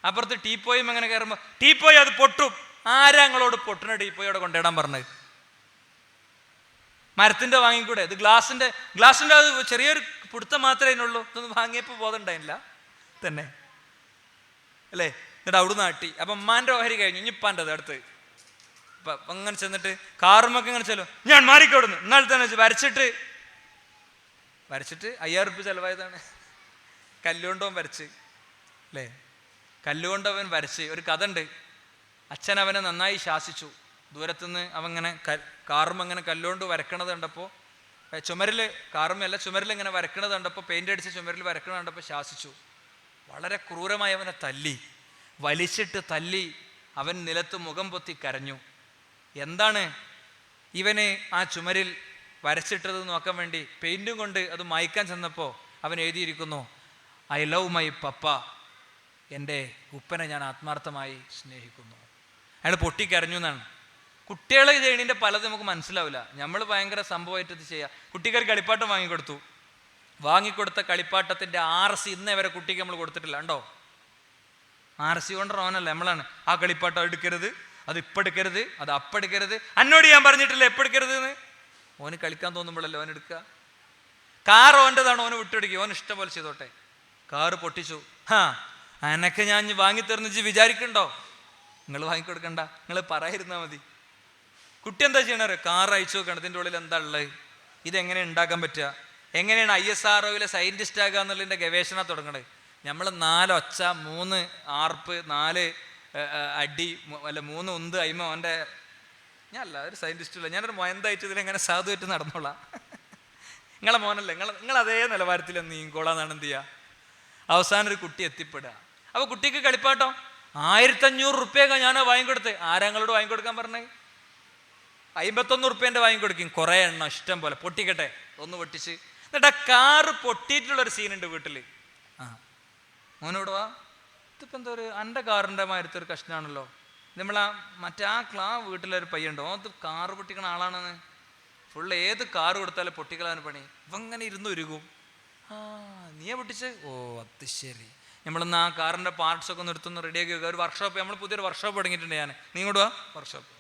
അപ്പുറത്ത് ടീപ്പോയും അങ്ങനെ കയറുമ്പോൾ ടീപ്പോയി അത് പൊട്ടും. ആരാ ഞങ്ങളോട് പൊട്ടുന്ന ടീപ്പോയോടെ കൊണ്ടിടാൻ പറഞ്ഞത്? മരത്തിൻ്റെ വാങ്ങിക്കൂടെ? ഇത് ഗ്ലാസിൻ്റെ അത് ചെറിയൊരു പിടുത്തം മാത്രമേ അതിനുള്ളൂ. ഇതൊന്നും വാങ്ങിയപ്പോൾ ബോധമുണ്ടായില്ല തന്നെ, അല്ലേ? എന്നിട്ട് അവിടുന്ന് നാട്ടി. അപ്പം ഉമ്മാൻ്റെ ഓഹരി കഴിഞ്ഞു, ഇനിയിപ്പാൻ്റെ അത് അടുത്ത്. അപ്പം അങ്ങനെ ചെന്നിട്ട് കാറുമൊക്കെ ഇങ്ങനെ ചെല്ലും, ഞാൻ മാറിക്കോടുന്നു. എന്നാൽ തന്നെ വരച്ചിട്ട് 5000 റുപ്യ ചിലവായതാണ്. കല്ലുകൊണ്ടവൻ വരച്ച്, അല്ലേ? കല്ലുകൊണ്ടവൻ വരച്ച്. ഒരു കഥ ഉണ്ട്. അച്ഛൻ അവനെ നന്നായി ശാസിച്ചു. ദൂരത്തുനിന്ന് അവങ്ങനെ കാറുമങ്ങനെ കല്ലുകൊണ്ട് വരക്കണത് കണ്ടപ്പോൾ, ചുമരിൽ, കാറുമല്ല ചുമരിൽ ഇങ്ങനെ വരക്കണത് കണ്ടപ്പോൾ, പെയിൻ്റ് അടിച്ച് ചുമരിൽ വരക്കണത് കണ്ടപ്പോൾ ശാസിച്ചു. വളരെ ക്രൂരമായി അവനെ തല്ലി, വലിച്ചിട്ട് തല്ലി. അവൻ നിലത്ത് മുഖം പൊത്തി കരഞ്ഞു. എന്താണ് ഇവന് ആ ചുമരിൽ വരച്ചിട്ടത് നോക്കാൻ വേണ്ടി പെയിൻറ്റും കൊണ്ട് അത് മായ്ക്കാൻ ചെന്നപ്പോൾ അവൻ എഴുതിയിരിക്കുന്നു, ഐ ലവ് മൈ പപ്പ, എൻ്റെ ഉപ്പനെ ഞാൻ ആത്മാർത്ഥമായി സ്നേഹിക്കുന്നു. അയാൾ പൊട്ടിക്കരഞ്ഞു എന്നാണ്. കുട്ടികളെ ചെയ്യണതിൻ്റെ പലതും നമുക്ക് മനസ്സിലാവില്ല. നമ്മൾ ഭയങ്കര സംഭവമായിട്ട് ഇത് ചെയ്യുക. കുട്ടികൾ കളിപ്പാട്ടം വാങ്ങിക്കൊടുത്തു. വാങ്ങിക്കൊടുത്ത കളിപ്പാട്ടത്തിൻ്റെ RC ഇന്നേ വരെ കുട്ടിക്ക് നമ്മൾ കൊടുത്തിട്ടില്ല. ഉണ്ടോ? RC കൊണ്ട് റോനല്ല, നമ്മളാണ് ആ കളിപ്പാട്ടം എടുക്കരുത്, അത് ഇപ്പം എടുക്കരുത്, അത് അപ്പം എടുക്കരുത്. അന്നോട് ഞാൻ പറഞ്ഞിട്ടില്ല എപ്പം എടുക്കരുത് എന്ന്. ഓന് കളിക്കാൻ തോന്നുമ്പോഴല്ലേ ഓൻ എടുക്കുക. കാർ ഓൻ്റെതാണ്, ഓന് വിട്ടെടുക്കുക, ഓൻ ഇഷ്ടം പോലെ ചെയ്തോട്ടെ. കാറ് പൊട്ടിച്ചു, അനക്ക് ഞാൻ വാങ്ങിത്തരുന്ന വിചാരിക്കണ്ടോ? നിങ്ങൾ വാങ്ങിക്കൊടുക്കണ്ട, നിങ്ങൾ പറയാതിരുന്നാൽ മതി. കുട്ടി എന്താ ചെയ്യണേ? കാർ അയച്ചു നോക്കണം, ഇതിൻ്റെ ഉള്ളിൽ എന്താ ഉള്ളത്, ഇതെങ്ങനെ ഉണ്ടാക്കാൻ പറ്റുക, എങ്ങനെയാണ് ISROയിലെ സയൻറ്റിസ്റ്റ് ആകുക എന്നുള്ളതിൻ്റെ ഗവേഷണം തുടങ്ങണത്. നമ്മൾ 4 ഒച്ച, 3 ആർപ്പ്, 4 അടി, അല്ല 3 ഉന്ത് അയിമ. അവൻ്റെ ഞാനല്ല, ഒരു സയൻറ്റിസ്റ്റില്ല, ഞാനൊരു മൊയന്തായിട്ട് ഇതിലെങ്ങനെ സാധുവായിട്ട് നടന്നോളാം. നിങ്ങളെ മോനല്ലേ, നിങ്ങൾ അതേ നിലവാരത്തിൽ നീങ്ങിക്കോളാന്നാണ് എന്ത് ചെയ്യുക. അവസാനം ഒരു കുട്ടി എത്തിപ്പെടുക. അപ്പോൾ കുട്ടിക്ക് കളിപ്പാട്ടം 1500 റുപ്യൊക്കെ ഞാൻ വാങ്ങിക്കൊടുത്ത്. ആരാങ്ങളോട് വാങ്ങിക്കൊടുക്കാൻ പറഞ്ഞേ? 51 റുപ്യേൻ്റെ വാങ്ങിക്കൊടുക്കും. കുറേ എണ്ണം ഇഷ്ടം പോലെ. പൊട്ടിക്കട്ടെ, ഒന്ന് പൊട്ടിച്ച്. എന്നിട്ട് ആ കാറ് പൊട്ടിയിട്ടുള്ളൊരു സീനുണ്ട് വീട്ടിൽ. മോനോട് വാ, ഇതിപ്പോൾ എന്താ ഒരു എൻ്റെ കാറിൻ്റെ മാതിരത്തെ ഒരു കഷ്ണമാണല്ലോ. നമ്മളാ മറ്റേ വീട്ടിലൊരു പയ്യുണ്ടോ, അത് കാറ് പൊട്ടിക്കണ ആളാണെന്ന്. ഫുള്ള് ഏത് കാറ് കൊടുത്താലും പൊട്ടിക്കളാൻ പണി. ഇവങ്ങനെ ഇരുന്ന് ഉരുകും. നീയാ പൊട്ടിച്ച്? ഓ അത് ശരി. നമ്മളിന്ന് ആ കാറിൻ്റെ പാർട്സൊക്കെ ഒന്ന് എടുത്തൊന്ന് റെഡിയാക്കി വെക്കുക. ഒരു വർക്ക്ഷോപ്പ്, നമ്മൾ പുതിയൊരു വർക്ക്ഷോപ്പ് തുടങ്ങിയിട്ടുണ്ട്. ഞാൻ നീ ഇങ്ങോട്ട് വാ, വർക്ക്ഷോപ്പ്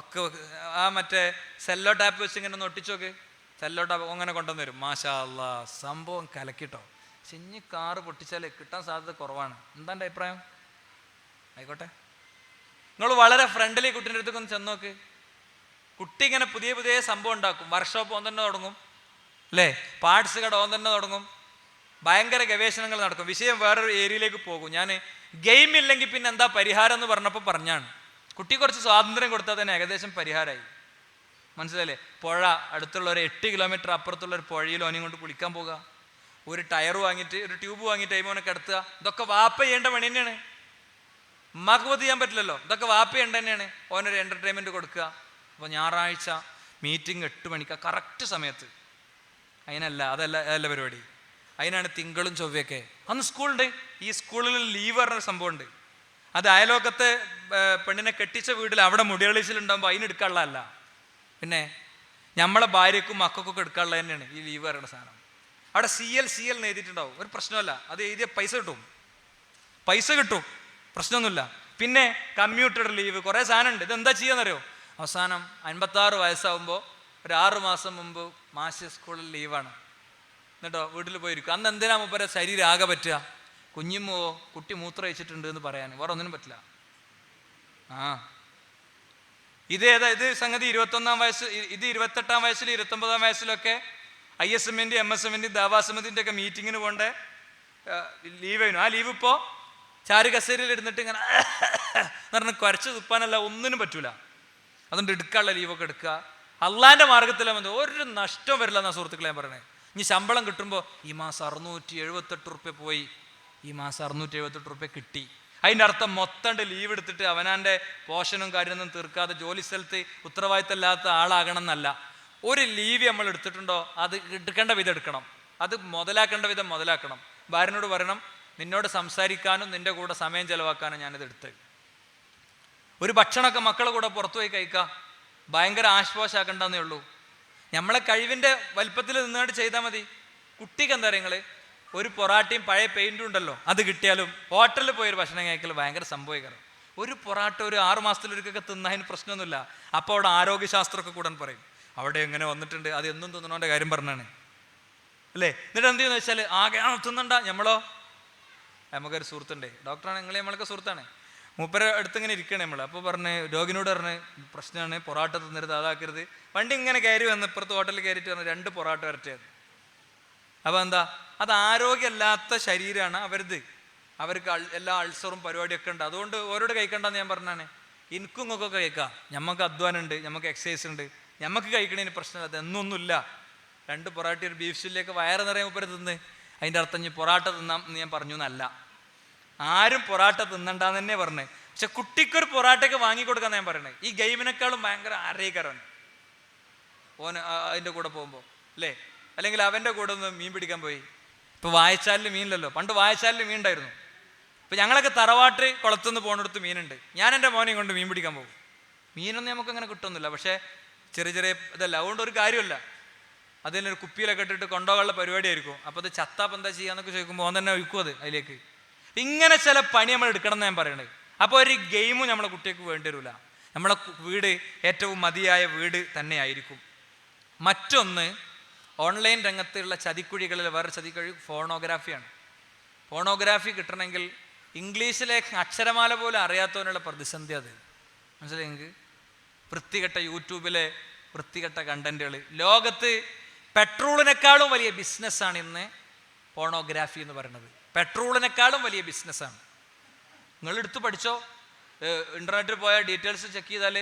ഒക്കെ ആ മറ്റേ സെല്ലോ ടാപ്പ് വെച്ച് ഇങ്ങനെ ഒന്ന് ഒട്ടിച്ചോക്ക്. സെല്ലോ ടാപ്പ് അങ്ങനെ കൊണ്ടുവന്ന് വരും. മാഷാ അല്ലാ, സംഭവം കലക്കിട്ടോ. ചെഞ്ഞ് കാറ് പൊട്ടിച്ചാൽ കിട്ടാൻ സാധ്യത കുറവാണ്. എന്താ എൻ്റെ അഭിപ്രായം? ആയിക്കോട്ടെ, നിങ്ങൾ വളരെ ഫ്രണ്ട്ലി കുട്ടീൻ്റെ അടുത്തേക്ക് ഒന്ന് ചെന്നോക്ക്. കുട്ടി ഇങ്ങനെ പുതിയ പുതിയ സംഭവം ഉണ്ടാക്കും. വർക്ക്ഷോപ്പ് ഓൻ തന്നെ തുടങ്ങും, അല്ലേ? പാർട്സ് കട ഓൻ തന്നെ തുടങ്ങും. ഭയങ്കര ഗവേഷണങ്ങൾ നടക്കും. വിഷയം വേറൊരു ഏരിയയിലേക്ക് പോകും. ഞാൻ ഗെയിം ഇല്ലെങ്കിൽ പിന്നെ എന്താ പരിഹാരം എന്ന് പറഞ്ഞപ്പോൾ പറഞ്ഞാണ്. കുട്ടി കുറച്ച് സ്വാതന്ത്ര്യം കൊടുത്താൽ തന്നെ ഏകദേശം പരിഹാരമായി. മനസ്സിലായില്ലേ? പുഴ അടുത്തുള്ള ഒരു 8 കിലോമീറ്റർ അപ്പുറത്തുള്ള ഒരു പുഴയിൽ ഓനെയും കൊണ്ട് കുളിക്കാൻ പോകുക, ഒരു ടയർ വാങ്ങിയിട്ട് ഒരു ട്യൂബ് വാങ്ങിയിട്ട് അതിമോനെ കിടത്തുക. ഇതൊക്കെ വാപ്പ ചെയ്യേണ്ട പണി തന്നെയാണ്. ഉമ്മാക്ക് പോയി ചെയ്യാൻ പറ്റില്ലല്ലോ. ഇതൊക്കെ വാപ്പ ചെയ്യേണ്ട തന്നെയാണ്. ഓനൊരു എൻ്റർടൈൻമെൻറ്റ് കൊടുക്കുക. അപ്പോൾ ഞായറാഴ്ച മീറ്റിംഗ് 8 മണിക്ക് കറക്റ്റ് സമയത്ത്. അതല്ല പരിപാടി. അതിനാണ് തിങ്കളും ചൊവ്വയൊക്കെ. അന്ന് സ്കൂളുണ്ട്. ഈ സ്കൂളിൽ ലീവ് പറഞ്ഞ സംഭവമുണ്ട്. അത് അയലോക്കത്തെ പെണ്ണിനെ കെട്ടിച്ച വീട്ടിൽ അവിടെ മുടികളിച്ചിലുണ്ടാകുമ്പോൾ അതിനെടുക്കാനുള്ളതല്ല, പിന്നെ നമ്മളെ ഭാര്യക്കും മക്കൾക്കൊക്കെ എടുക്കാനുള്ളത് തന്നെയാണ് ഈ ലീവ് പറയുന്ന സാധനം. അവിടെ CL എഴുതിയിട്ടുണ്ടാവും, ഒരു പ്രശ്നമല്ല. അത് എഴുതിയ പൈസ കിട്ടും, പ്രശ്നമൊന്നുമില്ല. പിന്നെ കമ്മ്യൂട്ടഡ് ലീവ്, കുറേ സാധനം ഉണ്ട്. ഇതെന്താ ചെയ്യാന്നറിയോ? അവസാനം 56 വയസ്സാകുമ്പോൾ ഒരു 6 മാസം മുമ്പ് മാഷ് സ്കൂളിൽ ലീവാണ്. എന്നിട്ടോ വീട്ടിൽ പോയിരിക്കും. അന്ന് എന്തിനാ മുപ്പരെ ശരീരം ആകെ പറ്റുക? കുഞ്ഞുമ്മോ കുട്ടി മൂത്രം ഒഴിച്ചിട്ടുണ്ട് എന്ന് പറയാൻ, വേറെ ഒന്നിനും പറ്റില്ല. ഇത് സംഗതി 21-ാം വയസ്സ്, ഇത് 28-ാം വയസ്സിൽ 29-ാം വയസ്സിലൊക്കെ ISM-ൻ്റെ MSM-ൻ്റെ ദേവാസമിതിൻ്റെ ഒക്കെ മീറ്റിങ്ങിന് പോകേണ്ട ലീവ് ആയിരുന്നു. ആ ലീവ് ഇപ്പോൾ ചാരു കസേരയിൽ ഇരുന്നിട്ട് ഇങ്ങനെ പറഞ്ഞ് കുരച്ച് തുപ്പാനല്ല, ഒന്നിനും പറ്റൂല. അതുകൊണ്ട് എടുക്കാനുള്ള ലീവൊക്കെ എടുക്കുക. അള്ളാൻ്റെ മാർഗത്തിലാകുമ്പോൾ ഒരു നഷ്ടം വരില്ല എന്നാ സുഹൃത്തുക്കളെ ഞാൻ പറയണേ. ഇനി ശമ്പളം കിട്ടുമ്പോൾ ഈ മാസം 678 റുപ്യ പോയി, ഈ മാസം 678 റുപ്യ കിട്ടി. അതിൻ്റെ അർത്ഥം മൊത്തം ലീവ് എടുത്തിട്ട് അവനാൻ്റെ പോഷനും കാര്യമൊന്നും തീർക്കാതെ ജോലി സ്ഥലത്ത് ഉത്തരവാദിത്തമില്ലാത്ത ആളാകണം എന്നല്ല. ഒരു ലീവ് നമ്മൾ എടുത്തിട്ടുണ്ടോ അത് എടുക്കേണ്ട വിധം എടുക്കണം, അത് മുതലാക്കേണ്ട വിധം മുതലാക്കണം. ഭാര്യനോട് പറയണം, നിന്നോട് സംസാരിക്കാനും നിൻ്റെ കൂടെ സമയം ചെലവാക്കാനും ഞാനിത് എടുത്ത്. ഒരു ഭക്ഷണമൊക്കെ മക്കളെ കൂടെ പുറത്തു പോയി കഴിക്കാം, ഭയങ്കര ആശ്വാസമാക്കണ്ടെന്നേ ഉള്ളൂ. നമ്മളെ കഴിവിൻ്റെ വലിപ്പത്തിൽ നിന്നുകൊണ്ട് ചെയ്താൽ മതി. കുട്ടിക്ക് എന്താ പറയുക, നിങ്ങൾ ഒരു പൊറാട്ടയും പഴയ പെയിൻറ്റും ഉണ്ടല്ലോ, അത് കിട്ടിയാലും ഹോട്ടലിൽ പോയൊരു ഭക്ഷണം കഴിക്കൽ ഭയങ്കര സംഭവിക്കണം. ഒരു പൊറാട്ട ഒരു 6 മാസത്തിലൊരിക്കൊക്കെ തിന്നതിന് പ്രശ്നമൊന്നുമില്ല. അപ്പോൾ അവിടെ ആരോഗ്യശാസ്ത്രമൊക്കെ കൂടാൻ പറയും. അവിടെ എങ്ങനെ വന്നിട്ടുണ്ട്, അത് എന്നും തിന്നണോൻ്റെ കാര്യം പറഞ്ഞാണ് അല്ലേ. എന്നിട്ട് എന്ത് ചെയ്യുന്നത് വെച്ചാൽ ആകെ തിന്നണ്ട. നമുക്കൊരു സുഹൃത്തുണ്ട്, ഡോക്ടറാണ്, നമ്മളൊക്കെ സുഹൃത്താണ്. മൂപ്പരെ അടുത്തിങ്ങനെ ഇരിക്കണേ നമ്മൾ. അപ്പോൾ രോഗിനോട് പ്രശ്നമാണ്, പൊറാട്ട തിന്നരുത്, അതാക്കരുത്. വണ്ടി ഇങ്ങനെ കയറി വന്ന് ഇപ്പുറത്ത് ഹോട്ടലിൽ കയറിയിട്ട് 2 പൊറാട്ട വരട്ടിയത്. അപ്പോൾ എന്താ, അത് ആരോഗ്യമില്ലാത്ത ശരീരമാണ് അവർക്ക് എല്ലാ അൾസറും പരിപാടിയൊക്കെ ഉണ്ട്. അതുകൊണ്ട് ഓരോട് കഴിക്കണ്ടെന്ന് ഞാൻ പറഞ്ഞാണ്. എനിക്കും ഇങ്ങൊക്കെ കഴിക്കാം, നമുക്ക് അധ്വാനം ഉണ്ട്, നമുക്ക് എക്സസൈസ് ഉണ്ട്, നമുക്ക് കഴിക്കണതിന് പ്രശ്നമില്ല. അതൊന്നൊന്നുമില്ല. 2 പൊറാട്ട ഒരു ബീഫ് സ്റ്റിലേക്ക് വയറ് നിറയെ മുപ്പര് തിന്ന്. അതിൻ്റെ അർത്ഥം ഇനി പൊറാട്ട തിന്നാം എന്ന് ഞാൻ പറഞ്ഞു എന്നല്ല. ആരും പൊറാട്ട തിന്നണ്ടെന്ന് തന്നെ പറഞ്ഞേ. പക്ഷെ കുട്ടിക്കൊരു പൊറാട്ടയൊക്കെ വാങ്ങിക്കൊടുക്കാന്ന് ഞാൻ പറയണേ. ഈ ഗെയിമിനേക്കാളും ഭയങ്കര ആരോഗ്യകരമാണ് ഓന് അതിൻ്റെ കൂടെ പോകുമ്പോൾ അല്ലേ. അല്ലെങ്കിൽ അവൻ്റെ കൂടെ ഒന്ന് മീൻ പിടിക്കാൻ പോയി. ഇപ്പോൾ വായച്ചാലിൽ മീനില്ലല്ലോ, പണ്ട് വായച്ചാലിൽ മീൻ ഉണ്ടായിരുന്നു. ഇപ്പം ഞങ്ങളൊക്കെ തറവാട്ട് കുളത്തുനിന്ന് പോകുന്നിടത്ത് മീനുണ്ട്. ഞാൻ എൻ്റെ മോനെയും കൊണ്ട് മീൻ പിടിക്കാൻ പോകും. മീനൊന്നും നമുക്കങ്ങനെ കിട്ടുന്നില്ല, പക്ഷേ ചെറിയ ഇതല്ല. അതുകൊണ്ട് ഒരു കാര്യമല്ല, അതിലൊരു കുപ്പിയിലൊക്കെ ഇട്ടിട്ട് കൊണ്ടുപോകാനുള്ള പരിപാടിയായിരിക്കും. അപ്പോൾ അത് ചത്താപ്പം എന്താ ചെയ്യാന്നൊക്കെ ചോദിക്കുമ്പോൾ ഓൻ തന്നെ ഒഴിക്കും അത് അതിലേക്ക്. ഇങ്ങനെ ചില പണി നമ്മൾ എടുക്കണം എന്ന് ഞാൻ പറയണത്. അപ്പോൾ ഒരു ഗെയിമും നമ്മളെ കുട്ടികൾക്ക് വേണ്ടി വരില്ല. നമ്മളെ വീട് ഏറ്റവും മതിയായ വീട് തന്നെ ആയിരിക്കും. മറ്റൊന്ന്, ഓൺലൈൻ രംഗത്തുള്ള ചതിക്കുഴികളിൽ വേറെ ചതിക്കുഴി ഫോണോഗ്രാഫിയാണ്. ഫോണോഗ്രാഫി കിട്ടണമെങ്കിൽ ഇംഗ്ലീഷിലെ അക്ഷരമാല പോലും അറിയാത്തവനുള്ള പ്രതിസന്ധി അത് മനസ്സിലായി നിങ്ങൾക്ക്. വൃത്തികെട്ട യൂട്യൂബിലെ വൃത്തികെട്ട കണ്ടന്റുകൾ. ലോകത്ത് പെട്രോളിനേക്കാളും വലിയ ബിസിനസ്സാണ് ഇന്ന് ഫോണോഗ്രാഫി എന്ന് പറയുന്നത്. പെട്രോളിനേക്കാളും വലിയ ബിസിനസ്സാണ്. നിങ്ങൾ എടുത്ത് പഠിച്ചോ, ഇൻ്റർനെറ്റിൽ പോയ ഡീറ്റെയിൽസ് ചെക്ക് ചെയ്താൽ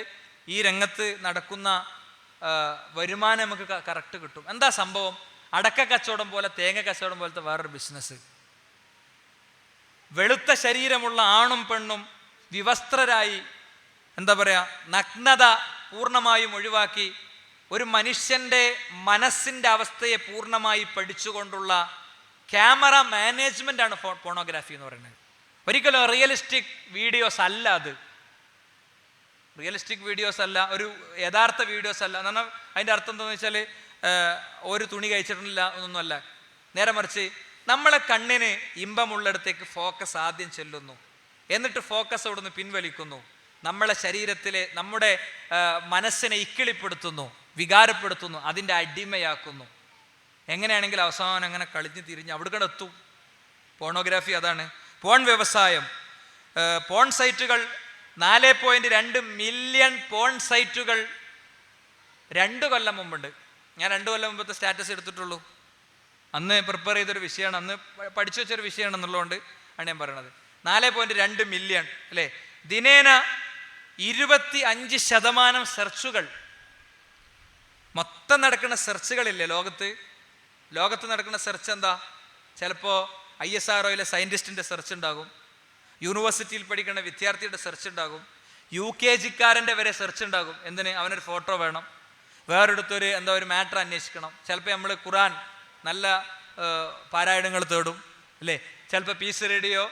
ഈ രംഗത്ത് നടക്കുന്ന വരുമാനം നമുക്ക് കറക്റ്റ് കിട്ടും. എന്താ സംഭവം? അടക്ക കച്ചവടം പോലെ, തേങ്ങ കച്ചവടം പോലത്തെ വേറൊരു ബിസിനസ്. വെളുത്ത ശരീരമുള്ള ആണും പെണ്ണും വിവസ്ത്രരായി, എന്താ പറയുക, നഗ്നത പൂർണ്ണമായും ഒഴിവാക്കി ഒരു മനുഷ്യൻ്റെ മനസ്സിൻ്റെ അവസ്ഥയെ പൂർണ്ണമായി പഠിച്ചുകൊണ്ടുള്ള ക്യാമറ മാനേജ്മെൻ്റ് ആണ് ഫോണോഗ്രാഫി എന്ന് പറയുന്നത്. ഒരിക്കലും റിയലിസ്റ്റിക് വീഡിയോസ് അല്ല അത്. റിയലിസ്റ്റിക് വീഡിയോസ് അല്ല, ഒരു യഥാർത്ഥ വീഡിയോസ് അല്ല. എന്ന് പറഞ്ഞാൽ അതിൻ്റെ അർത്ഥം എന്താണെന്ന് വെച്ചാൽ ഒരു തുണി കഴിച്ചിട്ടില്ല എന്നൊന്നുമല്ല. നേരെ മറിച്ച് നമ്മളെ കണ്ണിന് ഇമ്പമുള്ളിടത്തേക്ക് ഫോക്കസ് ആദ്യം ചെല്ലുന്നു, എന്നിട്ട് ഫോക്കസ് അവിടെ നിന്ന് പിൻവലിക്കുന്നു, നമ്മളെ ശരീരത്തിലെ നമ്മുടെ മനസ്സിനെ ഇക്കിളിപ്പെടുത്തുന്നു, വികാരപ്പെടുത്തുന്നു, അതിൻ്റെ അടിമയാക്കുന്നു. എങ്ങനെയാണെങ്കിൽ അവസാനം അങ്ങനെ കളിഞ്ഞ് തിരിഞ്ഞ് അവിടെ എത്തും. പോണോഗ്രാഫി അതാണ്. പോൺ വ്യവസായം, പോൺ സൈറ്റുകൾ 4.2 മില്യൺ പോൺ സൈറ്റുകൾ 2 കൊല്ലം മുമ്പുണ്ട്. ഞാൻ 2 കൊല്ലം മുമ്പത്തെ സ്റ്റാറ്റസ് എടുത്തിട്ടുള്ളൂ. അന്ന് പ്രിപ്പയർ ചെയ്തൊരു വിഷയമാണ്, അന്ന് പഠിച്ചു വെച്ചൊരു വിഷയമാണെന്നുള്ളതുകൊണ്ട് ആണ് ഞാൻ പറയണത്. 4.2 മില്യൺ അല്ലേ. ദിനേന 25% സെർച്ചുകൾ മൊത്തം നടക്കുന്ന സെർച്ചുകളില്ലേ ലോകത്ത് നടക്കുന്ന സെർച്ച് എന്താ? ചിലപ്പോൾ ISROയിലെ സയൻറ്റിസ്റ്റിൻ്റെ സെർച്ച് ഉണ്ടാകും, യൂണിവേഴ്സിറ്റിയിൽ പഠിക്കുന്ന വിദ്യാർത്ഥിയുടെ സെർച്ച് ഉണ്ടാകും, UKG-ക്കാരൻ്റെ വരെ സെർച്ച് ഉണ്ടാകും. എന്തിന്? അവനൊരു ഫോട്ടോ വേണം, വേറെടുത്തൊരു ഒരു മാറ്റർ അന്വേഷിക്കണം. ചിലപ്പോൾ നമ്മൾ ഖുറാൻ നല്ല പാരായണങ്ങൾ തേടും അല്ലേ? ചിലപ്പോൾ പീസ് റേഡിയോ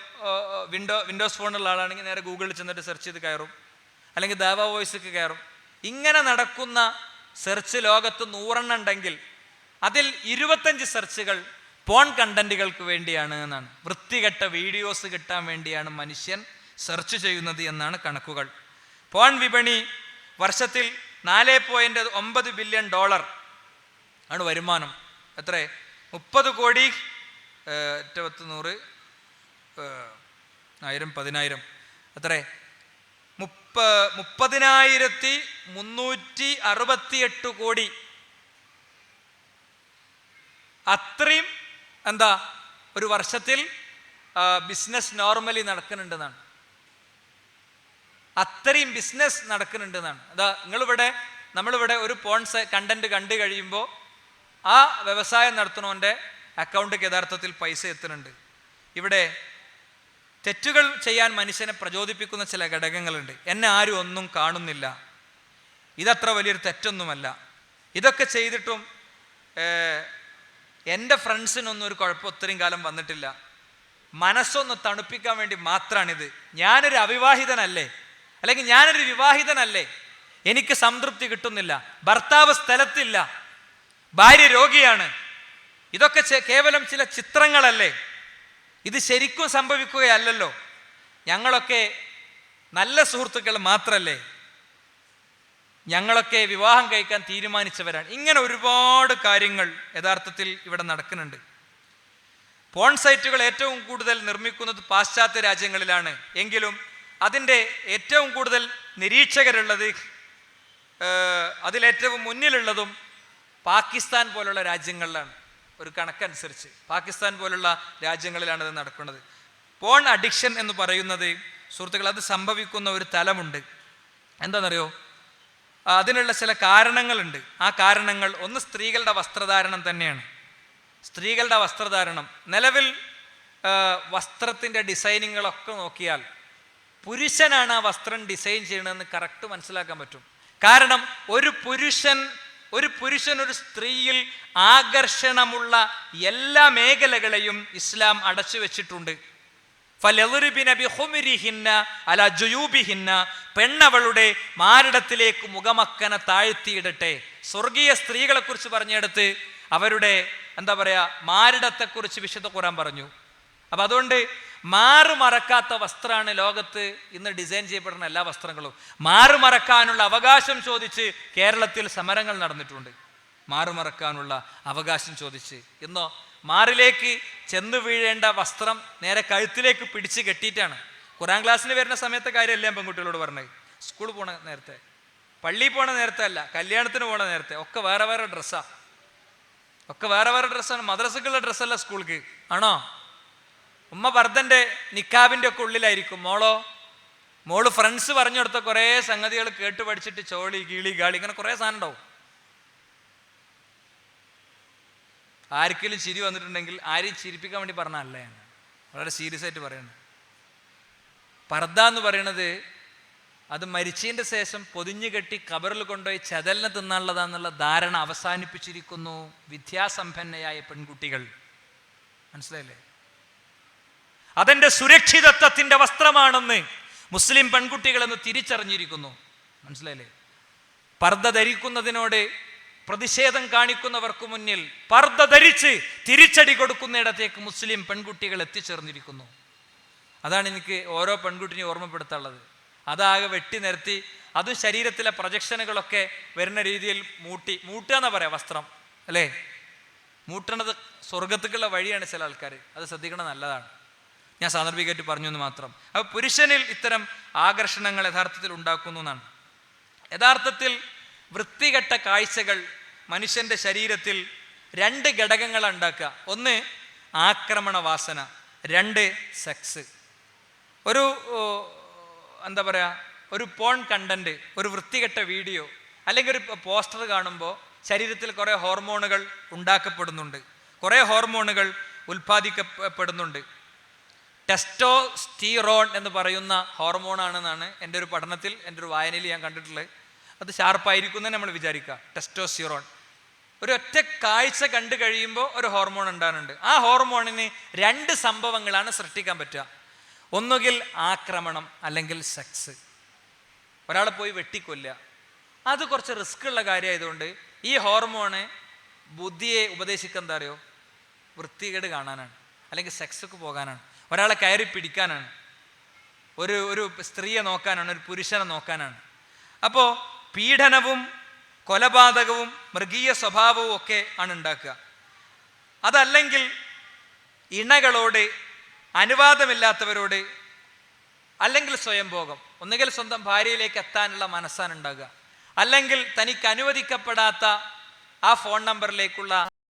വിൻഡോസ് ഫോണുള്ള ആളാണെങ്കിൽ നേരെ ഗൂഗിളിൽ ചെന്നിട്ട് സെർച്ച് ചെയ്ത് കയറും, അല്ലെങ്കിൽ ദേവ വോയിസ്ക്ക് കയറും. ഇങ്ങനെ നടക്കുന്ന സെർച്ച് ലോകത്ത് 100 ഉണ്ടെങ്കിൽ അതിൽ 25 സെർച്ചുകൾ പോൺ കണ്ടന്റുകൾക്ക് വേണ്ടിയാണ് എന്നാണ്. വൃത്തികെട്ട വീഡിയോസ് കിട്ടാൻ വേണ്ടിയാണ് മനുഷ്യൻ സെർച്ച് ചെയ്യുന്നത് എന്നാണ് കണക്കുകൾ. പോൺ വിപണി വർഷത്തിൽ $4.9 ബില്യൺ ആണ് വരുമാനം. എത്ര? 30 കോടി 100 1000 എത്ര? 30,368 കോടി. അത്രയും ഒരു വർഷത്തിൽ ബിസിനസ് നോർമലി നടക്കുന്നുണ്ടെന്നാണ്. അത്രയും ബിസിനസ് നടക്കുന്നുണ്ടെന്നാണ്. നമ്മളിവിടെ ഒരു പോൺ കണ്ടന്റ് കണ്ടു കഴിയുമ്പോൾ ആ വ്യവസായം നടത്തുന്നവൻ്റെ അക്കൗണ്ടിലേക്ക് യഥാർത്ഥത്തിൽ പൈസ എത്തുന്നുണ്ട്. ഇവിടെ തെറ്റുകൾ ചെയ്യാൻ മനുഷ്യനെ പ്രചോദിപ്പിക്കുന്ന ചില ഘടകങ്ങളുണ്ട്. എന്നെ ആരും ഒന്നും കാണുന്നില്ല, ഇതത്ര വലിയൊരു തെറ്റൊന്നുമല്ല, ഇതൊക്കെ ചെയ്തിട്ടും എൻ്റെ ഫ്രണ്ട്സിനൊന്നും ഒരു കുഴപ്പം ഒത്തിരി കാലം വന്നിട്ടില്ല, മനസ്സൊന്ന് തണുപ്പിക്കാൻ വേണ്ടി മാത്രമാണിത്, ഞാനൊരു അവിവാഹിതനല്ലേ, അല്ലെങ്കിൽ ഞാനൊരു വിവാഹിതനല്ലേ, എനിക്ക് സംതൃപ്തി കിട്ടുന്നില്ല, ഭർത്താവ് സ്ഥലത്തില്ല, ഭാര്യ രോഗിയാണ്, ഇതൊക്കെ കേവലം ചില ചിത്രങ്ങളല്ലേ, ഇത് ശരിക്കും സംഭവിക്കുകയല്ലല്ലോ, ഞങ്ങളൊക്കെ നല്ല സുഹൃത്തുക്കൾ മാത്രല്ലേ, ഞങ്ങളൊക്കെ വിവാഹം കഴിക്കാൻ തീരുമാനിച്ചവരാണ്. ഇങ്ങനെ ഒരുപാട് കാര്യങ്ങൾ യഥാർത്ഥത്തിൽ ഇവിടെ നടക്കുന്നുണ്ട്. പോൺ സൈറ്റുകൾ ഏറ്റവും കൂടുതൽ നിർമ്മിക്കുന്നത് പാശ്ചാത്യ രാജ്യങ്ങളിലാണ്. എങ്കിലും അതിൻ്റെ ഏറ്റവും കൂടുതൽ നിരീക്ഷകരുള്ളത്, അതിലേറ്റവും മുന്നിലുള്ളതും പാകിസ്ഥാൻ പോലുള്ള രാജ്യങ്ങളിലാണ്. ഒരു കണക്കനുസരിച്ച് പാകിസ്ഥാൻ പോലുള്ള രാജ്യങ്ങളിലാണ് ഇത് നടക്കുന്നത്. പോൺ അഡിക്ഷൻ എന്ന് പറയുന്നത് സുഹൃത്തുക്കൾ, അത് സംഭവിക്കുന്ന ഒരു തലമുണ്ട്. എന്താണെന്നറിയോ? അതിനുള്ള ചില കാരണങ്ങളുണ്ട്. ആ കാരണങ്ങൾ ഒന്ന് സ്ത്രീകളുടെ വസ്ത്രധാരണം തന്നെയാണ്. സ്ത്രീകളുടെ വസ്ത്രധാരണം, നിലവിൽ വസ്ത്രത്തിൻ്റെ ഡിസൈനിങ്ങുകളൊക്കെ നോക്കിയാൽ പുരുഷനാണ് ആ വസ്ത്രം ഡിസൈൻ ചെയ്യണമെന്ന് കറക്റ്റ് മനസ്സിലാക്കാൻ പറ്റും. കാരണം ഒരു പുരുഷൻ ഒരു സ്ത്രീയിൽ ആകർഷണമുള്ള എല്ലാ മേഖലകളെയും ഇസ്ലാം അടച്ചു വെച്ചിട്ടുണ്ട്. പെണ്ണവളുടെ മാറിടത്തിലേക്ക് മുഖമക്കനെ താഴ്ത്തിയിടട്ടെ. സ്വർഗീയ സ്ത്രീകളെ കുറിച്ച് പറഞ്ഞെടുത്ത് അവരുടെ മാറിടത്തെക്കുറിച്ച് വിശുദ്ധ ഖുർആൻ പറഞ്ഞു. അപ്പം അതുകൊണ്ട് മാറുമറക്കാത്ത വസ്ത്രമാണ് ലോകത്ത് ഇന്ന് ഡിസൈൻ ചെയ്യപ്പെടുന്ന എല്ലാ വസ്ത്രങ്ങളും. മാറുമറക്കാനുള്ള അവകാശം ചോദിച്ച് കേരളത്തിൽ സമരങ്ങൾ നടന്നിട്ടുണ്ട്. മാറുമറക്കാനുള്ള അവകാശം ചോദിച്ച്. ഇന്നോ മാറിലേക്ക് ചെന്ന് വീഴേണ്ട വസ്ത്രം നേരെ കഴുത്തിലേക്ക് പിടിച്ച് കെട്ടിയിട്ടാണ്. ഖുറാൻ ക്ലാസ്സിന് വരുന്ന സമയത്തെ കാര്യമല്ല ഞാൻ പെൺകുട്ടികളോട് പറഞ്ഞത്. സ്കൂളിൽ പോണ നേരത്തെ, പള്ളിയിൽ പോണ നേരത്തെ അല്ല, കല്യാണത്തിന് പോണ നേരത്തെ ഒക്കെ വേറെ വേറെ ഡ്രസ്സാണ്. മദ്രസക്കുള്ള ഡ്രസ്സല്ല സ്കൂൾക്ക് ആണോ? ഉമ്മ ബർദൻ്റെ നിക്കാബിൻ്റെ ഒക്കെ ഉള്ളിലായിരിക്കും. മോള് ഫ്രണ്ട്സ് പറഞ്ഞു കൊടുത്ത കുറേ സംഗതികൾ കേട്ട് പഠിച്ചിട്ട് ചോളി ഗീളി ഗാളി ഇങ്ങനെ കുറേ സാധനം ഉണ്ടാവും. ആർക്കെങ്കിലും ചിരി വന്നിട്ടുണ്ടെങ്കിൽ ആരെയും ചിരിപ്പിക്കാൻ വേണ്ടി പറഞ്ഞല്ല, ഞാൻ വളരെ സീരിയസ് ആയിട്ട് പറയുന്നത്. പർദ്ദ എന്ന് പറയണത് അത് മരിച്ചതിൻ്റെ ശേഷം പൊതിഞ്ഞു കെട്ടി കബറിൽ കൊണ്ടുപോയി ചതലിനെ തിന്നാനുള്ളതാന്നുള്ള ധാരണ അവസാനിപ്പിച്ചിരിക്കുന്നു വിദ്യാസമ്പന്നയായ പെൺകുട്ടികൾ. മനസ്സിലായില്ലേ? അതെന്റെ സുരക്ഷിതത്വത്തിന്റെ വസ്ത്രമാണെന്ന് മുസ്ലിം പെൺകുട്ടികളെന്ന് തിരിച്ചറിഞ്ഞിരിക്കുന്നു. മനസ്സിലായില്ലേ? പർദ്ദ ധരിക്കുന്നതിനോട് പ്രതിഷേധം കാണിക്കുന്നവർക്ക് മുന്നിൽ പർദ്ദ ധരിച്ച് തിരിച്ചടി കൊടുക്കുന്നിടത്തേക്ക് മുസ്ലിം പെൺകുട്ടികൾ എത്തിച്ചേർന്നിരിക്കുന്നു. അതാണ് എനിക്ക് ഓരോ പെൺകുട്ടിനെയും ഓർമ്മപ്പെടുത്താനുള്ളത്. അതാകെ വെട്ടി നിരത്തി, അതും ശരീരത്തിലെ പ്രൊജക്ഷനുകളൊക്കെ വരുന്ന രീതിയിൽ മൂട്ടുക എന്നാ പറയാം വസ്ത്രം അല്ലേ? മൂട്ടണത് സ്വർഗത്തേക്കുള്ള വഴിയാണ് ചില ആൾക്കാർ. അത് ശ്രദ്ധിക്കണം, നല്ലതാണ്. ഞാൻ സാന്ദർഭികമായിട്ട് പറഞ്ഞു എന്ന് മാത്രം. അപ്പോൾ പുരുഷനിൽ ഇത്തരം ആകർഷണങ്ങൾ യഥാർത്ഥത്തിൽ ഉണ്ടാക്കുന്നു എന്നാണ്. യഥാർത്ഥത്തിൽ വൃത്തികെട്ട കാഴ്ചകൾ മനുഷ്യൻ്റെ ശരീരത്തിൽ 2 ഘടകങ്ങളാണ് ഉണ്ടാക്കുക. ഒന്ന് ആക്രമണ വാസന, 2 സെക്സ്. ഒരു ഒരു പോൺ കണ്ടന്റ്, ഒരു വൃത്തികെട്ട വീഡിയോ അല്ലെങ്കിൽ ഒരു പോസ്റ്റർ കാണുമ്പോൾ ശരീരത്തിൽ കുറേ ഹോർമോണുകൾ ഉണ്ടാക്കപ്പെടുന്നുണ്ട്, കുറേ ഹോർമോണുകൾ ഉൽപ്പാദിക്കപ്പെടുന്നുണ്ട്. ടെസ്റ്റോസ്റ്റീറോൺ എന്ന് പറയുന്ന ഹോർമോണാണെന്നാണ് എൻ്റെ ഒരു പഠനത്തിൽ, എൻ്റെ ഒരു വായനയിൽ ഞാൻ കണ്ടിട്ടുള്ളത്. അത് ഷാർപ്പായിരിക്കും എന്ന് നമ്മൾ വിചാരിക്കുക. ടെസ്റ്റോസ്റ്റീറോൺ ഒരു ഒറ്റ കാഴ്ച കണ്ടു കഴിയുമ്പോൾ ഒരു ഹോർമോൺ ഉണ്ടാകുന്നുണ്ട്. ആ ഹോർമോണിന് 2 സംഭവങ്ങളാണ് സൃഷ്ടിക്കാൻ പറ്റുക. ഒന്നുകിൽ ആക്രമണം, അല്ലെങ്കിൽ സെക്സ്. ഒരാളെ പോയി വെട്ടിക്കൊല്ലുക. അത് കുറച്ച് റിസ്ക് ഉള്ള കാര്യമായതുകൊണ്ട് ഈ ഹോർമോണ് ബുദ്ധിയെ ഉപദേശിക്കുക എന്താ അറിയോ, വൃത്തികേട് കാണാനാണ്, അല്ലെങ്കിൽ സെക്സൊക്കെ പോകാനാണ്, ഒരാളെ കയറി പിടിക്കാനാണ്, ഒരു സ്ത്രീയെ നോക്കാനാണ്, ഒരു പുരുഷനെ നോക്കാനാണ്. അപ്പോൾ പീഡനവും കൊലപാതകവും മൃഗീയ സ്വഭാവവും ഒക്കെ ആണ് ഉണ്ടാക്കുക. അതല്ലെങ്കിൽ ഇണകളോട്, അനുവാദമില്ലാത്തവരോട്, അല്ലെങ്കിൽ സ്വയംഭോഗം. ഒന്നുകിൽ സ്വന്തം ഭാര്യയിലേക്ക് എത്താനുള്ള മനസ്സാണ് ഉണ്ടാകുക, അല്ലെങ്കിൽ തനിക്ക് അനുവദിക്കപ്പെടാത്ത ആ ഫോൺ നമ്പറിലേക്കുള്ള